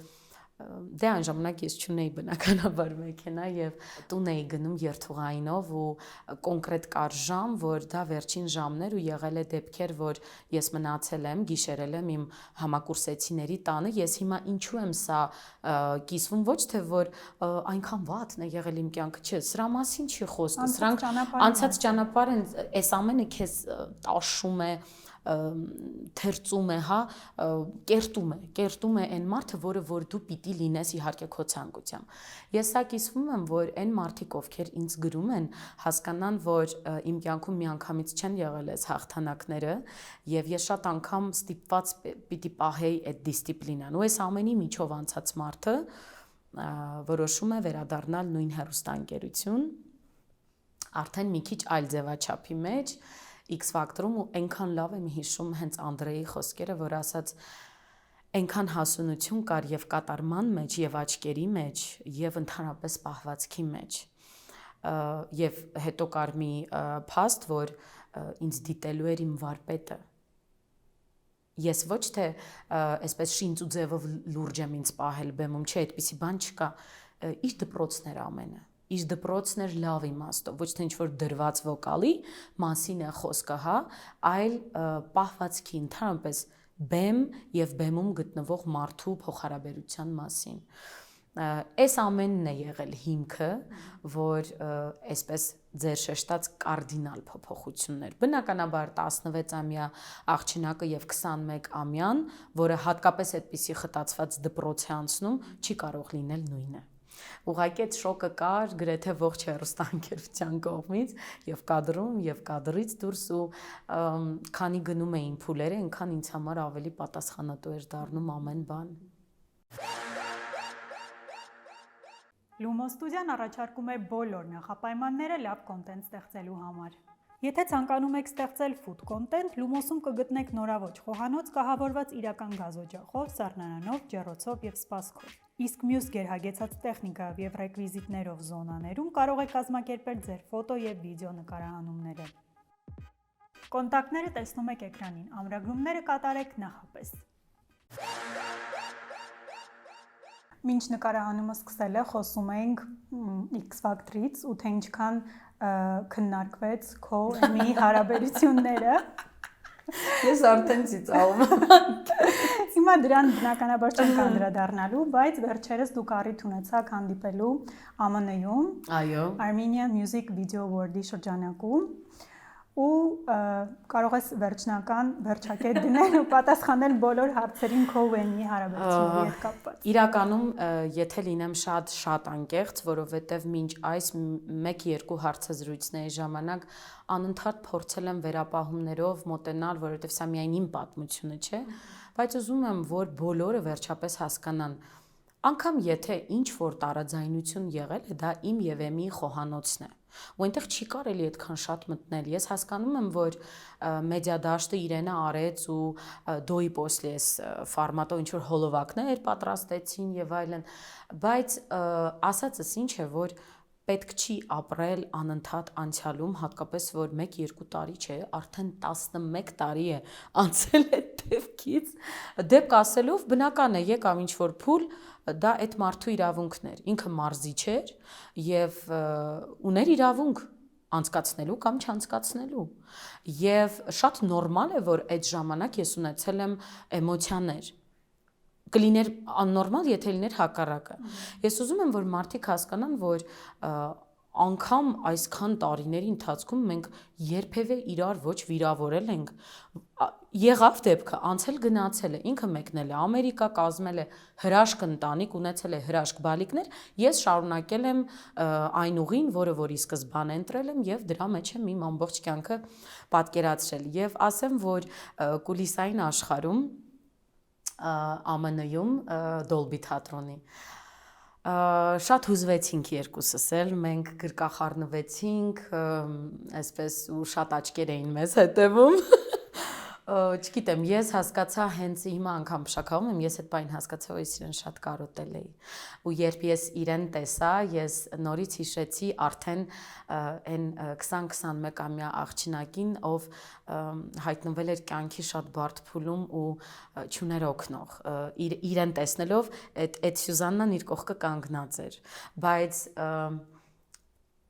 դե այն ժամանակ ես չունեի բնականաբար մեքենա եւ տուն էի գնում երթուղայինով ու կոնկրետ կար ժամ, որ դա վերջին ժամներ ու եղել է դեպքեր, որ ես մնացել եմ, գիշերել եմ իմ համակուրսեցիների տանը, ես հիմա ինչու եմ սա կիսվում, ոչ թե որ այնքան վատն է եղել իմ կյանքը, չէ, սրա մասին չի խոսքը, սրանք անցած ճանապարհ են, այս ամենը քեզ տաշում է, թերծում է, հա, կերտում է այն մարդը, որ դու պիտի լինես իհարկե քո ցանկությամբ։ Ես սա կիսվում եմ, որ այն մարդիկ, ովքեր ինձ գրում են, հասկանան, որ իմ կյանքում միանգամից չեն եղել այս հաղթանակները, եւ ես շատ անգամ ստիպված պիտի պահեի այդ դիսցիպլինան։ Ու այս ամենի միջով անցած մարդը որոշում է վերադառնալ նույն հեռուստաընկերություն, արդեն մի քիչ այլ ձևաչափի մեջ X ֆակտորում ու այնքան լավ եմ հիշում հենց Անդրեի խոսքերը, որ ասաց այնքան հասունություն կար եւ կատարման մեջ եւ աչքերի մեջ եւ ընդհանրապես պահվածքի մեջ եւ հետո կար մի փաստ, որ ինձ դիտելու էր իմ վարպետը։ Ես ոչ թե այսպես շինծ ու ձևով լուրջ եմ ինձ պահել բեմում, չէ, այդպիսի բան չկա, իր դպրոցն էր ամենը։ Իր դպրոցն էր լավ իմաստով, ոչ թե ինչ-որ դրված վոկալի մասին է խոսքը, հա, այլ պահվածքի ընդհանրապես բեմ եւ բեմում գտնվող մարդու փոխհարաբերության մասին։ Այս ամենն է եղել հիմքը, որ այսպես ձեր շեշտած կարդինալ փոփոխություններ։ Բնականաբար 16-ամյա աղջնակը եւ 21-ամյան, որը հատկապես այդպիսի խտացված դպրոց է անցնում, չի կարող լինել նույնը։ Ուղղակի այդ շոկը կար գրեթե ողջ հեռուստաընկերության կողմից եւ կադրում եւ կադրից դուրս ու քանի գնում էին փուլերը, այնքան ինձ համար ավելի պատասխանատու էր դառնում ամեն բան։ Լումո ստուդիան առաջարկում է բոլոր նախապայմանները լավ կոնտենտ ստեղծելու համար։ Եթե ցանկանում եք ստեղծել food content, Lumos-ում կգտնեք նորաոճ խոհանոց կահավորված իրական գազօջախով, սառնարանով, ջեռոցով եւ սպասքով։ Իսկ մյուս գերհագեցած տեխնիկայով եւ ռեկվիզիտներով զոնաներում կարող եք կազմակերպել ձեր ֆոտո եւ վիդեո նկարահանումները։ Կոնտակտները տեսնում եք էկրանին, ամրագրումները կատարեք նախապես։ Մինչ նկարահանումը սկսել է, խոսում էինք X Factor-ից ու թե ինչքան քննարկվեց քո մի հարաբերությունները։ Ես արդեն ծիծաղում եմ։ Հիմա դրան բնականաբար չենք անդրադառնալու, բայց վերջերս դուք առիթ ունեցաք հանդիպելու ԱՄՆ-ում, այո, Armenian Music Video Award-ի շրջանակում ու կարող ես վերջակետ դնել ու պատասխանել բոլոր հարցերին քո ու Էնի հարաբերությունների հետ կապված։ Իրականում, եթե լինեմ շատ անկեղծ, որովհետև մինչ այս 1-2 հարցազրույցների ժամանակ անընդհատ փորձել եմ վերապահումներով մոտենալ, որովհետև սա միայն իմ պատմությունը չէ, բայց ուզում եմ, որ բոլորը վերջապես հասկանան, անգամ եթե ինչ որ տարաձայնություն եղել է, դա իմ եւ եմի խոհանոցն է։ Ու այնտեղ չի կարելի այդքան շատ մտնել։ Ես հասկանում եմ, որ մեդիա դաշտը իրենը արեց ու դոյի պոսլի էս ֆորմատով ինչ որ հոլովակներ պատրաստեցին եւ այլն, բայց ասածս ինչ է, որ պետք չի ապրել անընդհատ անցյալում, հատկապես որ 1-2 տարի չէ, արդեն 11 տարի է անցել այդ դեպքից։ Դեպք ասելով բնական է, եկավ ինչ որ փուլ, դա այդ մարդու իրավունքն էր։ Ինքը մարզիչ էր եւ ուներ իրավունք անցկացնելու կամ չանցկացնելու։ Եվ շատ նորմալ է, որ այդ ժամանակ ես ունեցել եմ էմոցիաներ։ Կլիներ աննորմալ, եթե լիներ հակառակը։ Ես ուզում եմ, որ մարդիկ հասկանան, որ անգամ այսքան տարիների ընթացքում մենք երբևէ իրար ոչ վիրավորել ենք։ Եղավ դեպքը, անցել գնացել է, ինքը մեկնել է Ամերիկա, կազմել է հրաշք ընտանիք, ունեցել է հրաշք բալիկներ, ես շարունակել եմ այն ուղին, որը որ ի սկզբանե ընտրել եմ եւ դրա մեջ եմ իմ ամբողջ կյանքը պատկերացրել։ Եվ ասեմ, որ կուլիսային աշխարհում ԱՄՆ-ում Dolby թատրոնի շատ հուզվեցինք երկուսս էլ, մենք գրկախառնվեցինք, այսպես ու շատ աչքեր էին մեզ հետևում։ Չգիտեմ, ես հասկացա հենց հիմա անգամ շաքավում եմ, ես այդ բան հասկացա, որ ես իրեն շատ կարոտել էի։ Ու երբ ես իրեն տեսա, ես նորից հիշեցի արդեն այն 20-21-ամյա աղջնակին, ով հայտնվել էր կյանքի շատ բարդ փուլում ու չուներ օգնող։ Իրեն տեսնելով այդ Սյուզաննան իր կողքը կանգնած էր, բայց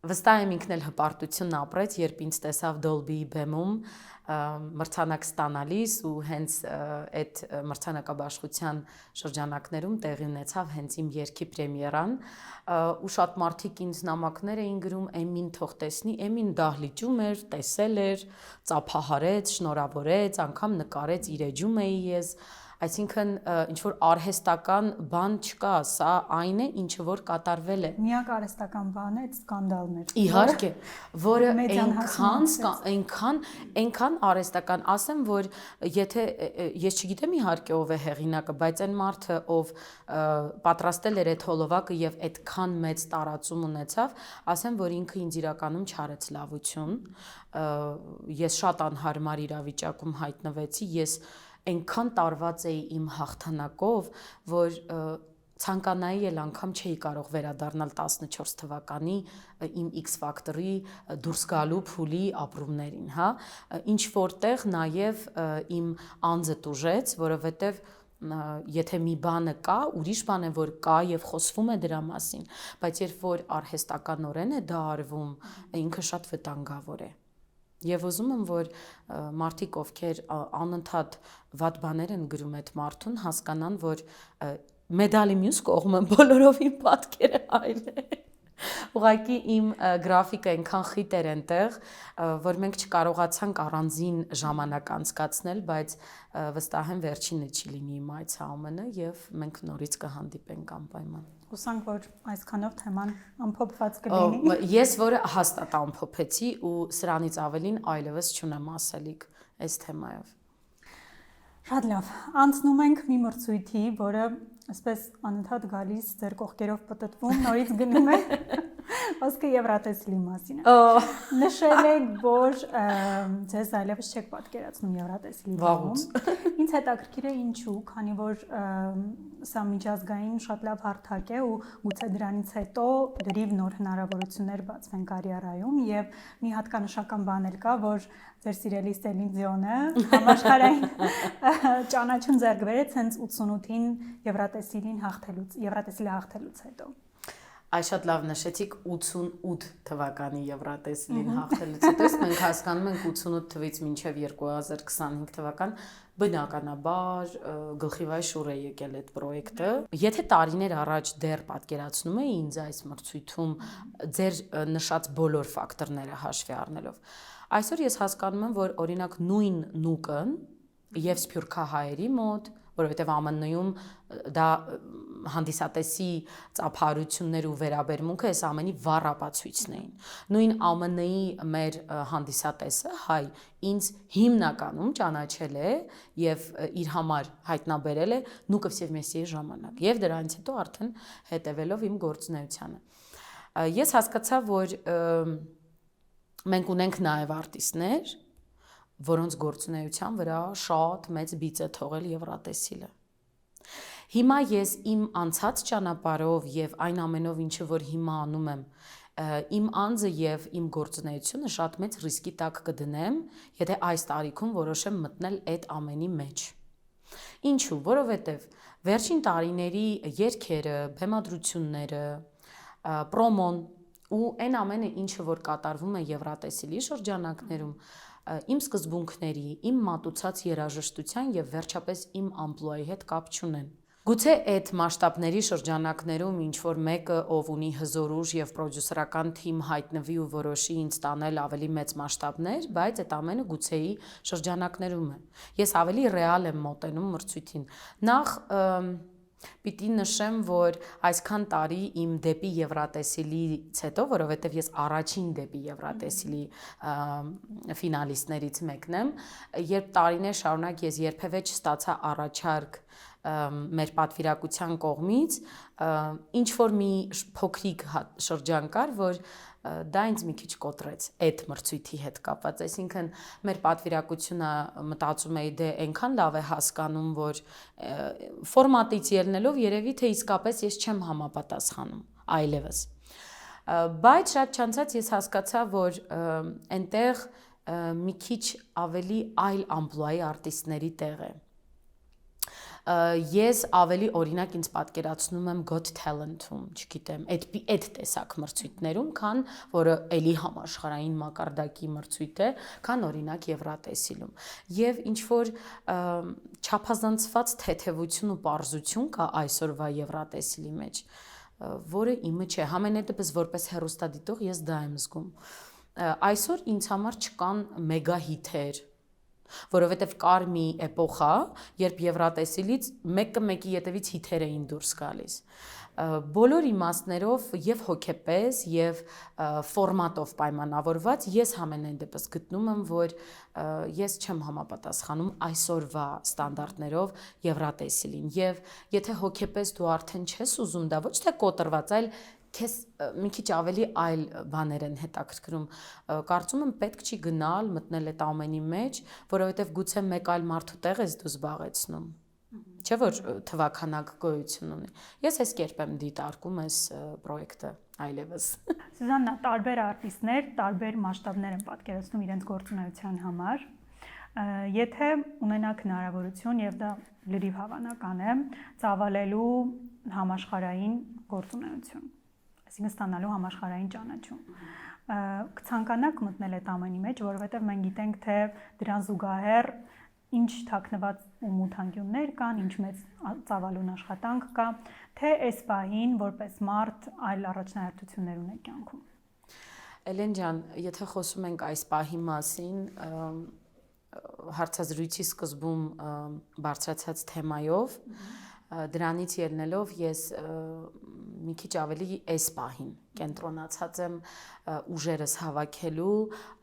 վստահ եմ ինքն էլ հպարտություն ապրեց, երբ ինձ տեսավ Dolby-ի բեմում մրցանակ ստանալիս ու հենց այդ մրցանակաբաշխության շրջանակներում տեղի ունեցավ հենց իմ երգի պրեմիերան ու շատ մարդիկ ինձ նամակներ էին գրում Էմին թող տեսնի, Էմին դահլիճում էր, տեսել էր, ծափահարեց, շնորհավորեց, անգամ նկարեց, իր էջում էի ես, այսինքն ինչ որ արհեստական բան չկա, սա այն է, ինչը որ կատարվել է։ Միակ արհեստական բանը այդ սկանդալն էր։ Իհարկե, որը այնքան արհեստական, ասեմ, որ եթե ես չգիտեմ իհարկե ով է հեղինակը, բայց այն մարդը, ով պատրաստել էր այդ հոլովակը եւ այդքան մեծ տարածում ունեցավ, ասեմ, որ ինքը ինձ իրականում չարեց լավություն։ Ես շատ անհարմար իրավիճակում հայտնվեցի, ես այնքան տարված էի իմ հաղթանակով, որ ցանկանայի էլ անգամ չէի կարող վերադառնալ 14 թվականի իմ X Factor-ի դուրս գալու փուլի ապրումներին, հա, ինչ որտեղ նաև իմ անձը տուժեց, որովհետև եթե մի բանը կա, ուրիշ բան է, որ կա եւ խոսվում է դրա մասին, բայց երբ որ արհեստականորեն է դա արվում, ինքը շատ վտանգավոր է։ Եվ ուզում եմ, որ մարդիկ, ովքեր անընդհատ վատ բաներ են գրում այդ մարդուն, հասկանան, որ մեդալի մյուս կողմը բոլորովին պատկերը այլ է։ Ուղղակի իմ գրաֆիկը այնքան խիտ էր այնտեղ, որ մենք չկարողացանք առանձին ժամանակ անցկացնել, բայց վստահ եմ վերջինը չի լինի իմ այս ԱՄՆ-ը եւ մենք նորից կհանդիպենք անպայման։ Հուսանք, որ այսքանով թեման ամփոփված կլինի։ Ես որը հաստատ ամփոփեցի ու սրանից ավելին այլևս չունեմ ասելիք այս թեմայով։ Շատ լավ։ Անցնում ենք մի մրցույթի, որը այսպես անընդհատ գալիս, ձեր կողքերով պտտվում, նորից գնում է։ Խոսքը Եվրատեսիլի մասին է։ Նշել եք, որ ձեզ այլևս չեք պատկերացնում Եվրատեսիլի բանում։ Ինձ հետաքրքիր է ինչու, քանի որ սա միջազգային շատ լավ հարթակ է ու գուցե դրանից հետո դրիվ նոր հնարավորություններ բացվեն կարիերայում եւ մի հատկանշական բան էլ կա, որ ձեր սիրելի Սելին Դիոնը համաշխարհային ճանաչում ձեռք բերեց հենց 88-ին Եվրատեսիլի հաղթելուց հետո։ Այս շատ լավ նշեցիք 88 թվականի Եվրատեսիլին հաղթելուց հետո, մենք հասկանում ենք 88 թվից մինչև 2025 թվական բնականաբար գլխիվայր շուռ է եկել այդ պրոյեկտը։ Եթե տարիներ առաջ դեռ պատկերացնում էի ինձ այս մրցույթում ձեր նշած բոլոր ֆակտորները հաշվի առնելով, այսօր ես հասկանում եմ, որ օրինակ նույն նուկն եւ սփյուռքահայերի մոտ, որովհետեւ ԱՄՆ-ում դա հանդիսատեսի ծափարություններ ու վերաբերմունքը այս ամենի վառապացույցն էին։ Նույն ԱՄՆ-ի մեր հանդիսատեսը հայ ինձ հիմնականում ճանաչել է եւ իր համար հայտնաբերել է Նուկով Սևմեսիի ժամանակ եւ դրանից հետո արդեն հետեւելով իմ գործունեությանը։ Ես հասկացա, որ մենք ունենք նաեւ արտիստներ, որոնց գործունեության վրա շատ մեծ բիծ է թողել Եվրատեսիլը։ Հիմա ես իմ անցած ճանապարհով եւ այն ամենով, ինչը որ հիմա անում եմ, իմ անձը եւ իմ գործունեությունը շատ մեծ ռիսկի տակ կդնեմ, եթե այս տարիքում որոշեմ մտնել այդ ամենի մեջ։ Ինչու՞, որովհետեւ վերջին տարիների երգերը, բեմադրությունները, պրոմոն ու այն ամենը, ինչը որ կատարվում է Եվրատեսիլի շրջանակներում, իմ սկզբունքների, իմ մատուցած երաժշտության եւ վերջապես իմ ամպլուայի հետ կապ չունեն։ Գուցե այդ մասշտաբների շրջանակներում ինչ որ մեկը, ով ունի հզոր ուժ եւ պրոդյուսերական թիմ հայտնվի ու որոշի ինձ տանել ավելի մեծ մասշտաբներ, բայց այդ ամենը գուցեի շրջանակներում է։ Ես ավելի ռեալ եմ մոտենում մրցույթին։ Նախ պիտի նշեմ, որ այսքան տարի իմ դեպի Եվրատեսիլից հետո, որովհետև ես առաջին դեպի Եվրատեսիլի ֆինալիստներից մեկն եմ, երբ տարիներ շարունակ ես երբևէ չստացա առաջարկ մեր պատվիրակության կողմից, ինչ որ մի փոքրիկ շրջան կար, որ դա ինձ մի քիչ կոտրեց այդ մրցույթի հետ կապված, այսինքն մեր պատվիրակությունը մտածում էի դե այնքան լավ է հասկանում, որ ֆորմատից ելնելով երևի թե իսկապես ես չեմ համապատասխանում այլևս։ Բայց շատ չանցած ես հասկացա, որ այնտեղ մի քիչ ավելի այլ ամպլուայի արտիստների տեղ է։ Ես ավելի օրինակ ինձ պատկերացնում եմ Got Talent-ում, չգիտեմ, այդ տեսակ մրցույթներում, քան որը էլի համաշխարհային մակարդակի մրցույթ է, քան օրինակ Եվրատեսիլում։ Եվ ինչ որ չափազանցված թեթևություն ու պարզություն կա այսօրվա Եվրատեսիլի մեջ, որը իմը չէ, համենայնդեպս որպես հեռուստադիտող ես դա եմ զգում։ Այսօր ինձ համար չկան մեգա հիթեր, որովհետև կար մի էպոխա, երբ Եվրատեսիլից մեկը մեկի ետևից հիթեր էին դուրս գալիս։ Բոլոր իմաստներով եւ հոգեպես եւ ֆորմատով պայմանավորված ես համենայն դեպս գտնում եմ, որ ես չեմ համապատասխանում այսօրվա ստանդարտներով Եվրատեսիլին եւ եթե հոգեպես դու արդեն չես ուզում դա ոչ թե կոտրված, այլ քեզ մի քիչ ավելի այլ բաներ են հետաքրքրում, կարծում եմ պետք չի գնալ մտնել այդ ամենի մեջ, որովհետև գուցե մեկ այլ մարդու տեղ ես դու զբաղեցնում, չէ՞ որ թվականակ գոյություն ունի։ Ես այս կերպ եմ դիտարկում այս պրոյեկտը այլևս։ Սուզաննա, տարբեր արտիստներ տարբեր մասշտաբներ են պատկերացնում իրենց գործունեության համար։ Եթե ունենաք հնարավորություն եւ դա լրիվ հավանական է, ծավալելու համաշխարհային գործունեություն, այսինքն ստանալու համաշխարհային ճանաչում, կցանկանաք մտնել այդ ամենի մեջ, որովհետև մենք գիտենք, թե դրան զուգահեռ ինչ թաքնված ու մութանկյուններ կան, ինչ մեծ ծավալուն աշխատանք կա, թե այս պահին որպես մարդ այլ առաջնահերթություններ ունեք կյանքում։ Էլեն ջան, եթե խոսում ենք այս պահի մասին, հարցազրույցի սկզբում բարձրացած թեմայով, դրանից ելնելով ես մի քիչ ավելի այս պահին կենտրոնացած եմ ուժերս հավաքելու,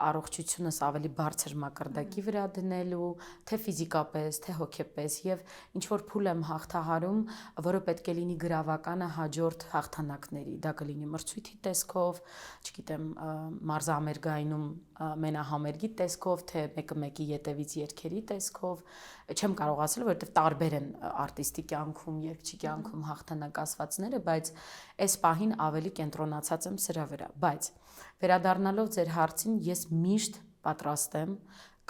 առողջությունս ավելի բարձր մակարդակի վրա դնելու, թե ֆիզիկապես, թե հոգեպես եւ ինչ որ փուլ եմ հաղթահարում, որը պետք է լինի գրավականը հաջորդ հաղթանակների, դա կլինի մրցույթի տեսքով, չգիտեմ, մարզամերգայինում մենահամերգի տեսքով, թե մեկը մեկի ետևից երգերի տեսքով, չեմ կարող ասել, որովհետեւ տարբեր են արտիստի կյանքում, երգչի կյանքում հաղթանակ ասվածները, բայց այս պահին ավելի կենտրոնացած եմ սրա վրա, բայց վերադառնալով ձեր հարցին, ես միշտ պատրաստ եմ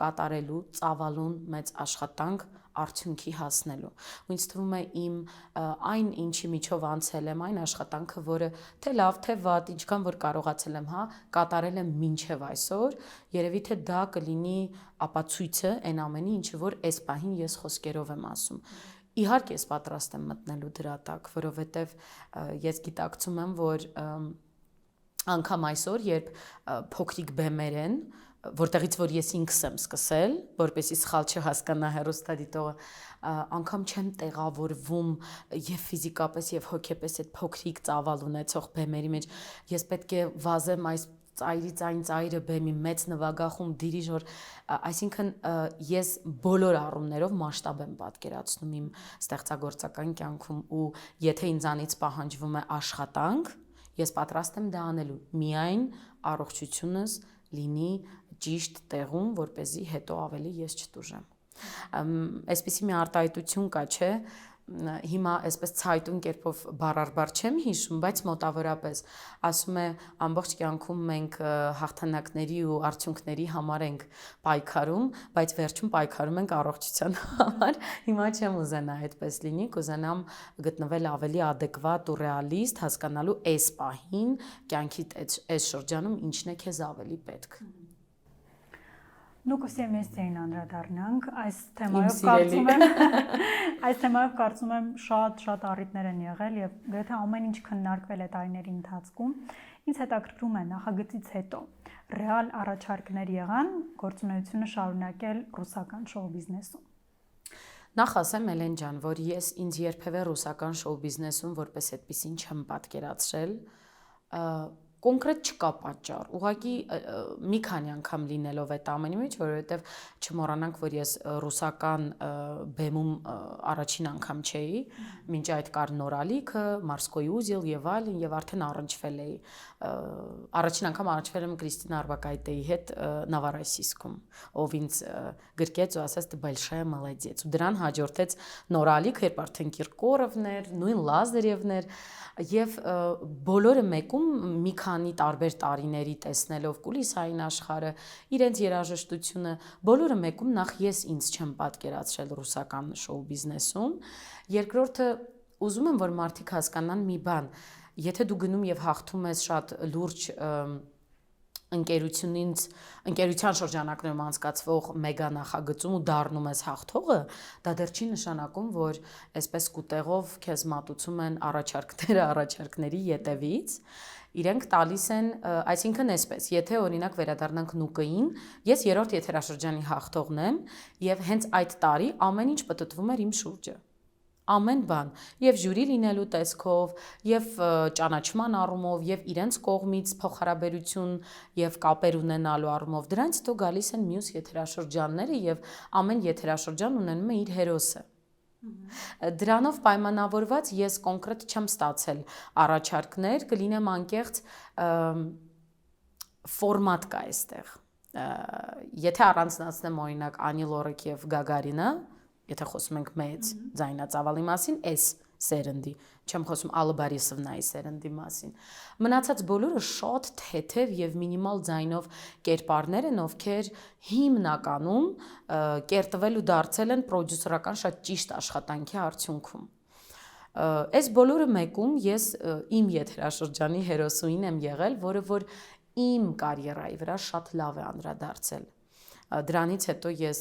կատարելու ծավալուն մեծ աշխատանք արդյունքի հասնելու։ Ու ինձ թվում է իմ այն ինչի միջով անցել եմ, այն աշխատանքը, որը թե լավ, թե վատ, ինչքան որ կարողացել եմ, կատարել եմ մինչև այսօր, երևի թե դա կլինի ապացույցը այն ամենի, ինչը որ այս պահին ես խոսքերով եմ ասում։ Իհարկե ես պատրաստ եմ մտնելու դրա տակ, որովհետև ես գիտակցում եմ, որ անգամ այսօր, երբ փոքրիկ բեմեր են, որտեղից որ ես ինքս եմ սկսել, որպեսզի սխալ չհասկանա հեռուստադիտողը, անգամ չեմ տեղավորվում եւ ֆիզիկապես եւ հոգեպես այդ փոքրիկ ծավալ ունեցող բեմերի մեջ, ես պետք է վազեմ այս ծայրից այն ծայրը բեմի մեծ նվագախում դիրիժոր, այսինքն ես բոլոր առումներով մասշտաբ եմ պատկերացնում իմ ստեղծագործական կյանքում ու եթե ինձանից պահանջվում է աշխատանք, ես պատրաստ եմ դա անելու, միայն առողջությունս լինի ճիշտ տեղում, որպեսզի հետո ավելի ես չտուժեմ։ Այսպիսի մի արտահայտություն կա, չէ, հիմա այսպես ցայտուն կերպով բառարբար չեմ հիշում, բայց մոտավորապես ասում է ամբողջ կյանքում մենք հաղթանակների ու արդյունքների համար ենք պայքարում, բայց վերջում պայքարում ենք առողջության համար։ Հիմա չեմ ուզենա այդպես լինի, կուզենամ գտնվել ավելի ադեկվատ ու ռեալիստ, հասկանալու այս պահին կյանքի այս շրջանում ինչն է քեզ ավելի պետք։ Նուկուս եմ ես ձեին անդրադառնանք, այս թեմայով կարծում եմ շատ առիթներ են եղել և գրեթե ամեն ինչ քննարկվել է տարիների ընթացքում, ինձ հետաքրքրում է նախագծից հետո, ռեալ առաջարկներ եղան գործունեությունը շարունակել ռուսական շոու բիզնեսում։ Նախ ասեմ Էլեն ջան, որ ես ինձ երբևէ ռուսական շոու բիզնեսում որպես այդպեսին չեմ պատկերացրել, կոնկրետ չկա պատճառ, ուղղակի մի քանի անգամ լինելով այդ ամենի մեջ, որովհետև չմոռանանք, որ ես ռուսական բեմում առաջին անգամ չէի, մինչ այդ կար Նորալիքը, Մարսկոյի ուզել եւ այլն եւ արդեն առնչվել էի։ Առաջին անգամ առնչվել եմ Կրիստինա Արբակայտեի հետ Նավարոսիյսկում, ով ինձ գրկեց ու ասաց «Ты большая молодец» ու դրան հաջորդեց Նորալիք, երբ արդեն Կիրկորովն էր, նույն Լազարևն էր եւ բոլորը մեկում մի քանի տարբեր տարիների տեսնելով կուլիսային աշխարհը, իրենց երաժշտությունը, բոլորը մեկում նախ ես ինձ չեմ պատկերացրել ռուսական շոու բիզնեսում, երկրորդը ուզում եմ որ մարդիկ հասկանան մի բան, եթե դու գնում եւ հաղթում ես շատ լուրջ ընկերության շրջանակներում անցկացվող մեգա նախագծում ու դառնում ես հաղթողը, դա դեռ չի նշանակում, որ այսպես կուտեղով քեզ մատուցում են առաջարկների ետևից, իրենք տալիս են, այսինքն այսպես, եթե օրինակ վերադառնանք Նուկային, ես երրորդ եթերաշրջանի հաղթողն եմ եւ հենց այդ տարի ամեն ինչ պտտվում էր իմ շուրջը։ Ամեն բան, եւ ժյուրի լինելու տեսքով, եւ ճանաչման առումով, եւ իրենց կողմից փոխհարաբերություն եւ կապեր ունենալու առումով, դրանից հետո գալիս են մյուս եթերաշրջանները եւ ամեն եթերաշրջան ունենում է իր հերոսը։ Դրանով պայմանավորված ես կոնկրետ չեմ ստացել առաջարկներ, կլինեմ անկեղծ, ֆորմատ կա այստեղ։ Եթե առանձնացնեմ օրինակ Անի Լորակ եւ Գագարինը, եթե խոսում ենք մեծ ձայնածավալի մասին, այս սերնդի, չեմ խոսում Ալլա Բարիսովնայի սերնդի մասին։ Մնացած բոլորը շատ թեթև եւ մինիմալ ձայնով կերպարներ են, ովքեր հիմնականում կերտվել ու դարձել են պրոդյուսերական շատ ճիշտ աշխատանքի արդյունքում։ Այս բոլորը մեկում ես իմ եթերաշրջանի հերոսուին եմ եղել, որը որ իմ կարիերայի վրա շատ լավ է անդրադարձել։ Դրանից հետո ես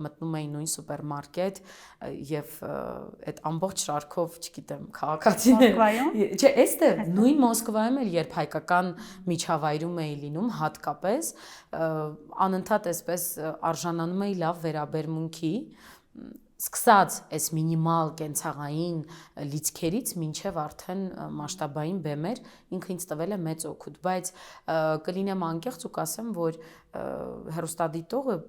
մտնում էի նույն սուպերմարկետ եւ այդ ամբողջ շարքով, չգիտեմ, քաղաքացիներ։ Չէ, այստեղ նույն Մոսկվայում էլ երբ հայկական միջավայրում էի լինում, հատկապես անընդհատ այսպես արժանանում էի լավ վերաբերմունքի, սկսած այս մինիմալ կենցաղային լիցքերից մինչև արդեն մասշտաբային բեմեր ինքը ինձ տվել է մեծ օգուտ, բայց կլինեմ անկեղծ ու կասեմ, որ հեռուստադիտողը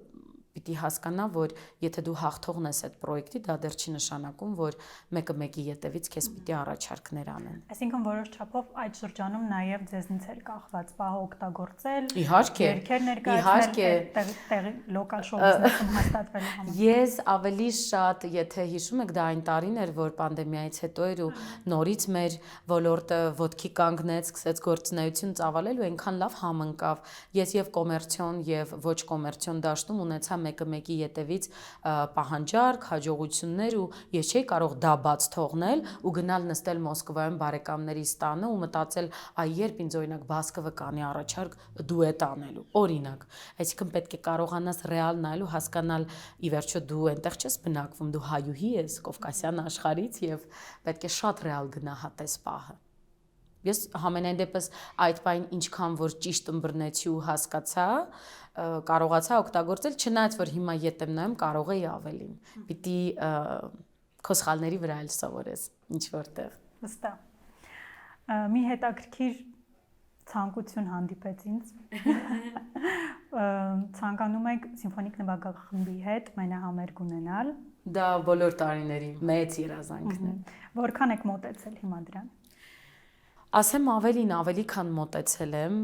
պիտի հասկանա, որ եթե դու հաղթողն ես այդ պրոյեկտի, դա դեռ չի նշանակում, որ մեկը մեկի ետևից քեզ պիտի առաջարկներ անեն։ Այսինքն որոշ չափով այդ շրջանում նաև ձեզնից էր կախված պահը օգտագործել, իհարկե, երգեր ներկայացնել, տեղի լոկալ շոու բիզնեսում հաստատվելու համար։ Ես ավելի շատ, եթե հիշում եք, դա այն տարին էր, որ պանդեմիայից հետո էր ու նորից մեր ոլորտը ոտքի կանգնեց, սկսեց գործունեություն ծավալել ու այնքան լավ համընկավ։ Ես եւ կոմերցիոն եւ ոչ կոմերցիոն դաշտում ունեցա մեկը մեկի ետևից պահանջարկ, հաջողություններ ու ես չէի կարող դա բաց թողնել ու գնալ նստել Մոսկվայում բարեկամներիս տանը ու մտածել, այ երբ ինձ օրինակ Բասկովը կանի առաջարկ դուետ անելու, օրինակ, այսինքն պետք է կարողանաս ռեալ նայել ու հասկանալ ի վերջո դու այնտեղ չես բնակվում, դու հայուհի ես Կովկասյան աշխարհից եւ պետք է շատ ռեալ գնահատես պահը։ Ես համենայն դեպս այդ բան ինչքան որ ճիշտ ըմբռնեցի ու հասկացա, կարողացա օգտագործել, չնայած որ հիմա ետ եմ նայում, կարող էի ավելին։ Պիտի քո սխալների վրա էլ սովորես ինչ որտեղ։ Վստահ։ Մի հետաքրքիր ցանկություն հանդիպեց ինձ։ Ցանկանում եք սիմֆոնիկ նվագախմբի հետ մենահամերգ ունենալ։ Դա բոլոր տարիների մեծ երազանքն է։ Որքան եք մոտեցել հիմա դրան։ Ասեմ ավելի քան մոտեցել եմ,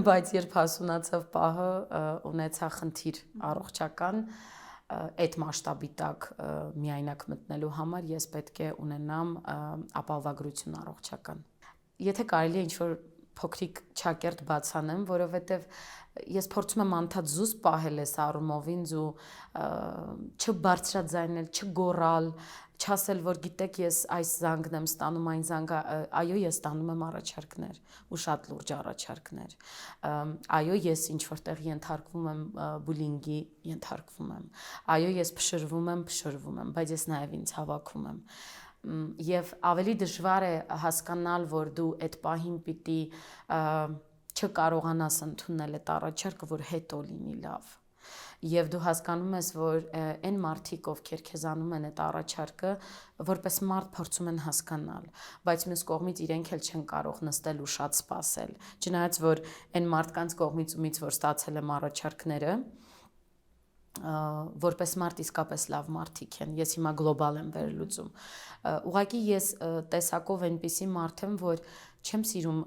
բայց երբ հասունացավ պահը, ունեցա խնդիր առողջական, այդ մասշտաբի տակ միայնակ մտնելու համար ես պետք է ունենամ ապահովագրություն առողջական։ Եթե կարելի է ինչ-որ փոքրիկ ճակերտ բացանեմ, որովհետև ես փորձում եմ անդադ զուսպ պահել այս առումով ինձ ու չբարձրաձայնել, չգոռալ, չասել, որ գիտեք, ես այս զանգն եմ ստանում, այն զանգը, այո, ես ստանում եմ առաջարկներ ու շատ լուրջ առաջարկներ։ Այո, ես ինչ որտեղ ենթարկվում եմ բուլինգի, ենթարկվում եմ։ Այո, ես փշրվում եմ, բայց ես նաև ինձ հավաքում եմ։ Եվ ավելի դժվար է հասկանալ, որ դու այդ պահին պիտի չկարողանաս ընդունել այդ առաջարկը, որ հետո լինի լավ։ Եվ դու հասկանում ես, որ այն մարդիկ, ովքեր քեզ անում են այդ առաջարկը, որպես մարդ փորձում են հասկանալ, բայց մյուս կողմից իրենք էլ չեն կարող նստել ու շատ սպասել։ Չնայած որ այն մարդկանց կողմից ումից որ ստացել եմ առաջարկները, որպես մարդ իսկապես լավ մարդիկ են։ Ես հիմա գլոբալ եմ վերլուծում։ Ուղղակի ես տեսակով այնպիսի մարդ եմ, որ չեմ սիրում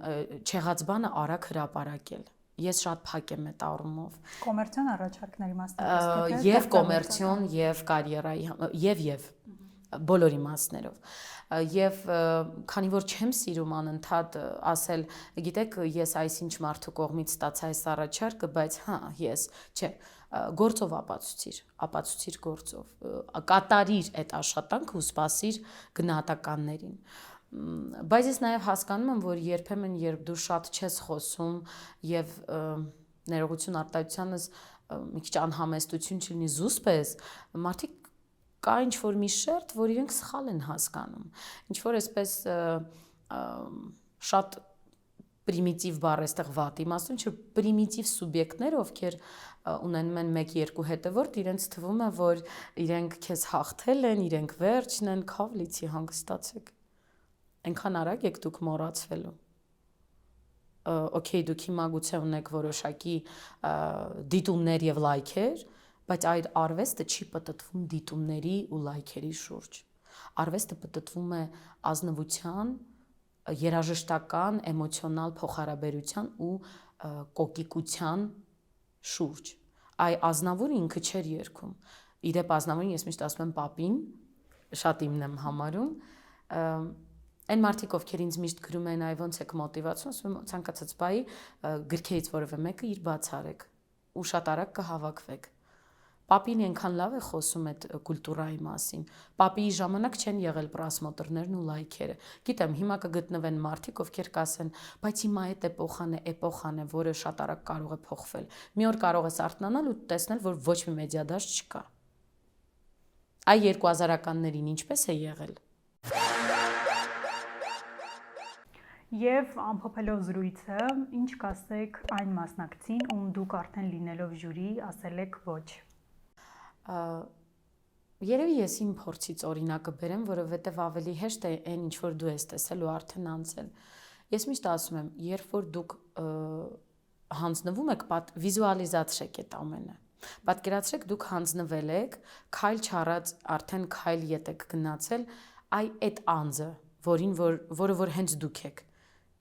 չեղած բանը արագ հրապարակել։ Ես շատ փակ եմ այդ առումով։ Կոմերցիոն առաջարկների մասնակցել եք։ Եվ կոմերցիոն, եւ կարիերայի, եւ բոլոր իմաստներով։ Եվ քանի որ չեմ սիրում անընդհատ ասել, գիտեք, ես այսինչ մարդու կողմից ստացա այս առաջարկը, բայց ես, չէ, գործով ապացուցիր գործով, կատարիր այդ աշխատանքը ու սպասիր գնահատականներին։ Բայց ես նաև հասկանում եմ, որ երբեմն երբ դու շատ չես խոսում եւ ներողություն արտահայտությանս մի քիչ անհամեստություն չլինի զուսպ ես, մարդիկ կա ինչ-որ մի շերտ, որ իրենք սխալ են հասկանում։ Ինչ-որ այսպես շատ պրիմիտիվ բառ էստեղ վատ իմաստուն, չէ, պրիմիտիվ սուբյեկտներ, ովքեր ունենում են 1-2 հետևորդ, իրենց թվում է, որ իրենք քեզ հաղթել են, իրենք վերջն են, քավլիցի հանգստացեք։ Այնքան արագ եք դուք մոռացվելու։ Okay, դուք հիմա գուցե ունեք որոշակի դիտումներ եւ լայքեր, բայց այդ արվեստը չի պտտվում դիտումների ու լայքերի շուրջ։ Արվեստը պտտվում է ազնվության, երաժշտական, էմոցիոնալ փոխհարաբերության ու կոկիկության շուրջ։ Այ Ազնավուրը ինքը չէր երգում։ Իրեւ Ազնավուրին ես միշտ ասում եմ պապին, շատ իմն եմ համարում, այն մարդիկ, ովքեր ինձ միշտ գրում են, այ ոնց եք մոտիվացում, ասում եմ ցանկացած բայ գրքերից որևէ մեկը իր բացարեք ու շատ արագ կհավաքվեք։ Պապին այնքան լավ է խոսում այդ կուլտուրայի մասին։ Պապիի ժամանակ չեն եղել պրասմոտրներն ու լայքերը։ Գիտեմ, հիմա կգտնվեն մարդիկ, ովքեր կասեն, բայց հիմա այդ էպոխան է, որը շատ արագ կարող է փոխվել։ Մի օր կարող ես արթնանալ ու տեսնել, որ ոչ մի մեդիադաշտ չկա։ Այ 2000-ականներին ինչպես է եղել։ Եվ ամփոփելով զրույցը, ինչ կասեք այն մասնակցին, ում դուք արդեն լինելով ժյուրի ասել եք ոչ։ Երևի ես իմ փորձից օրինակը բերեմ, որովհետև ավելի հեշտ է այն, ինչ որ դու ես տեսել ու արդեն անցել։ Ես միշտ ասում եմ, երբ որ դուք հանձնվում եք, վիզուալիզացրեք այդ ամենը։ Պատկերացրեք, դուք հանձնվել եք, քայլ չարած արդեն քայլ ետ եք գնացել, այ այդ անձը, որը որ հենց դուք եք,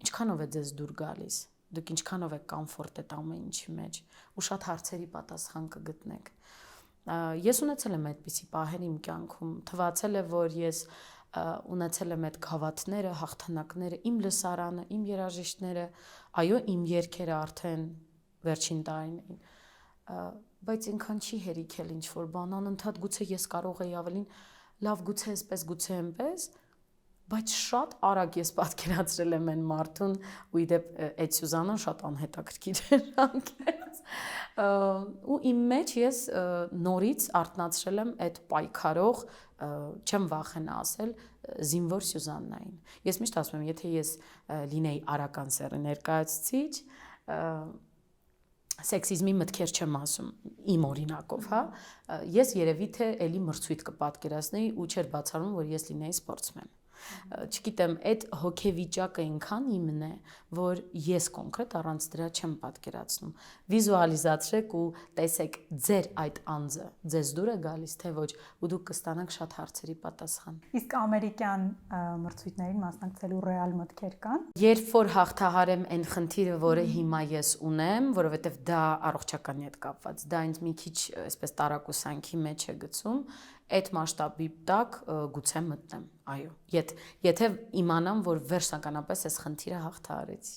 ինչքանով է ձեզ դուր գալիս, դուք ինչքանով եք կոմֆորտ այդ ամեն ինչի մեջ ու շատ հարցերի պատասխան կգտնեք։ Ես ունեցել եմ այդպիսի պահեր իմ կյանքում, թվացել է, որ ես ունեցել եմ այդ գավաթները, հաղթանակները, իմ լսարանը, իմ երաժիշտները, այո, իմ երգերը արդեն վերջին տարիներին, բայց այնքան չի հերիքել ինչ-որ բան, անընդհատ գուցե ես կարող էի ավելին, լավ գուցե այսպես, գուցե այնպես, բայց շատ արագ ես պատկերացրել եմ այն մարդուն ու իդեպ այդ Սյուզանան շատ անհետաքրքիր էր անկեղծ։ ու իմ մեջ ես նորից արտնացրել եմ այդ պայքարող, չեմ վախենա ասել, զինվոր Սյուզաննային։ Ես միշտ ասում եմ, եթե ես լինեի արական սեռի ներկայացուցիչ, սեքսիզմի մտքեր չեմ ասում իմ օրինակով, հա, ես երևի թե էլի մրցույթ կպատկերացնեի ու չէր բացառում, որ ես լինեի սպորտսմեն։ Չգիտեմ, այդ հոգեվիճակը այնքան իմն է, որ ես կոնկրետ առանց դրա չեմ պատկերացնում։ Վիզուալիզացրեք ու տեսեք ձեր այդ անձը, ձեզ դուր է գալիս, թե ոչ, ու դուք կստանաք շատ հարցերի պատասխան։ Իսկ ամերիկյան մրցույթներին մասնակցելու ռեալ մտքեր կան։ Երբ որ հաղթահարեմ այն խնդիրը, որը հիմա ես ունեմ, որովհետև դա առողջականի հետ կապված, դա ինձ մի քիչ այսպես տարակուսանքի մեջ է գցում, այդ մասշտաբի տակ գուցե մտնեմ, այո, եթե իմանամ, որ վերջնականապես այս խնդիրը հաղթահարեցի։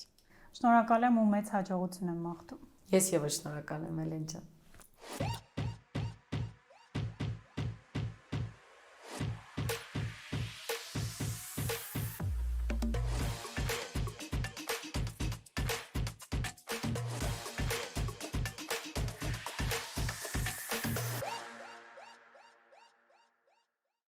Շնորհակալ եմ ու մեծ հաջողություն եմ մաղթում։ Ես եւս շնորհակալ եմ, Էլեն ջան։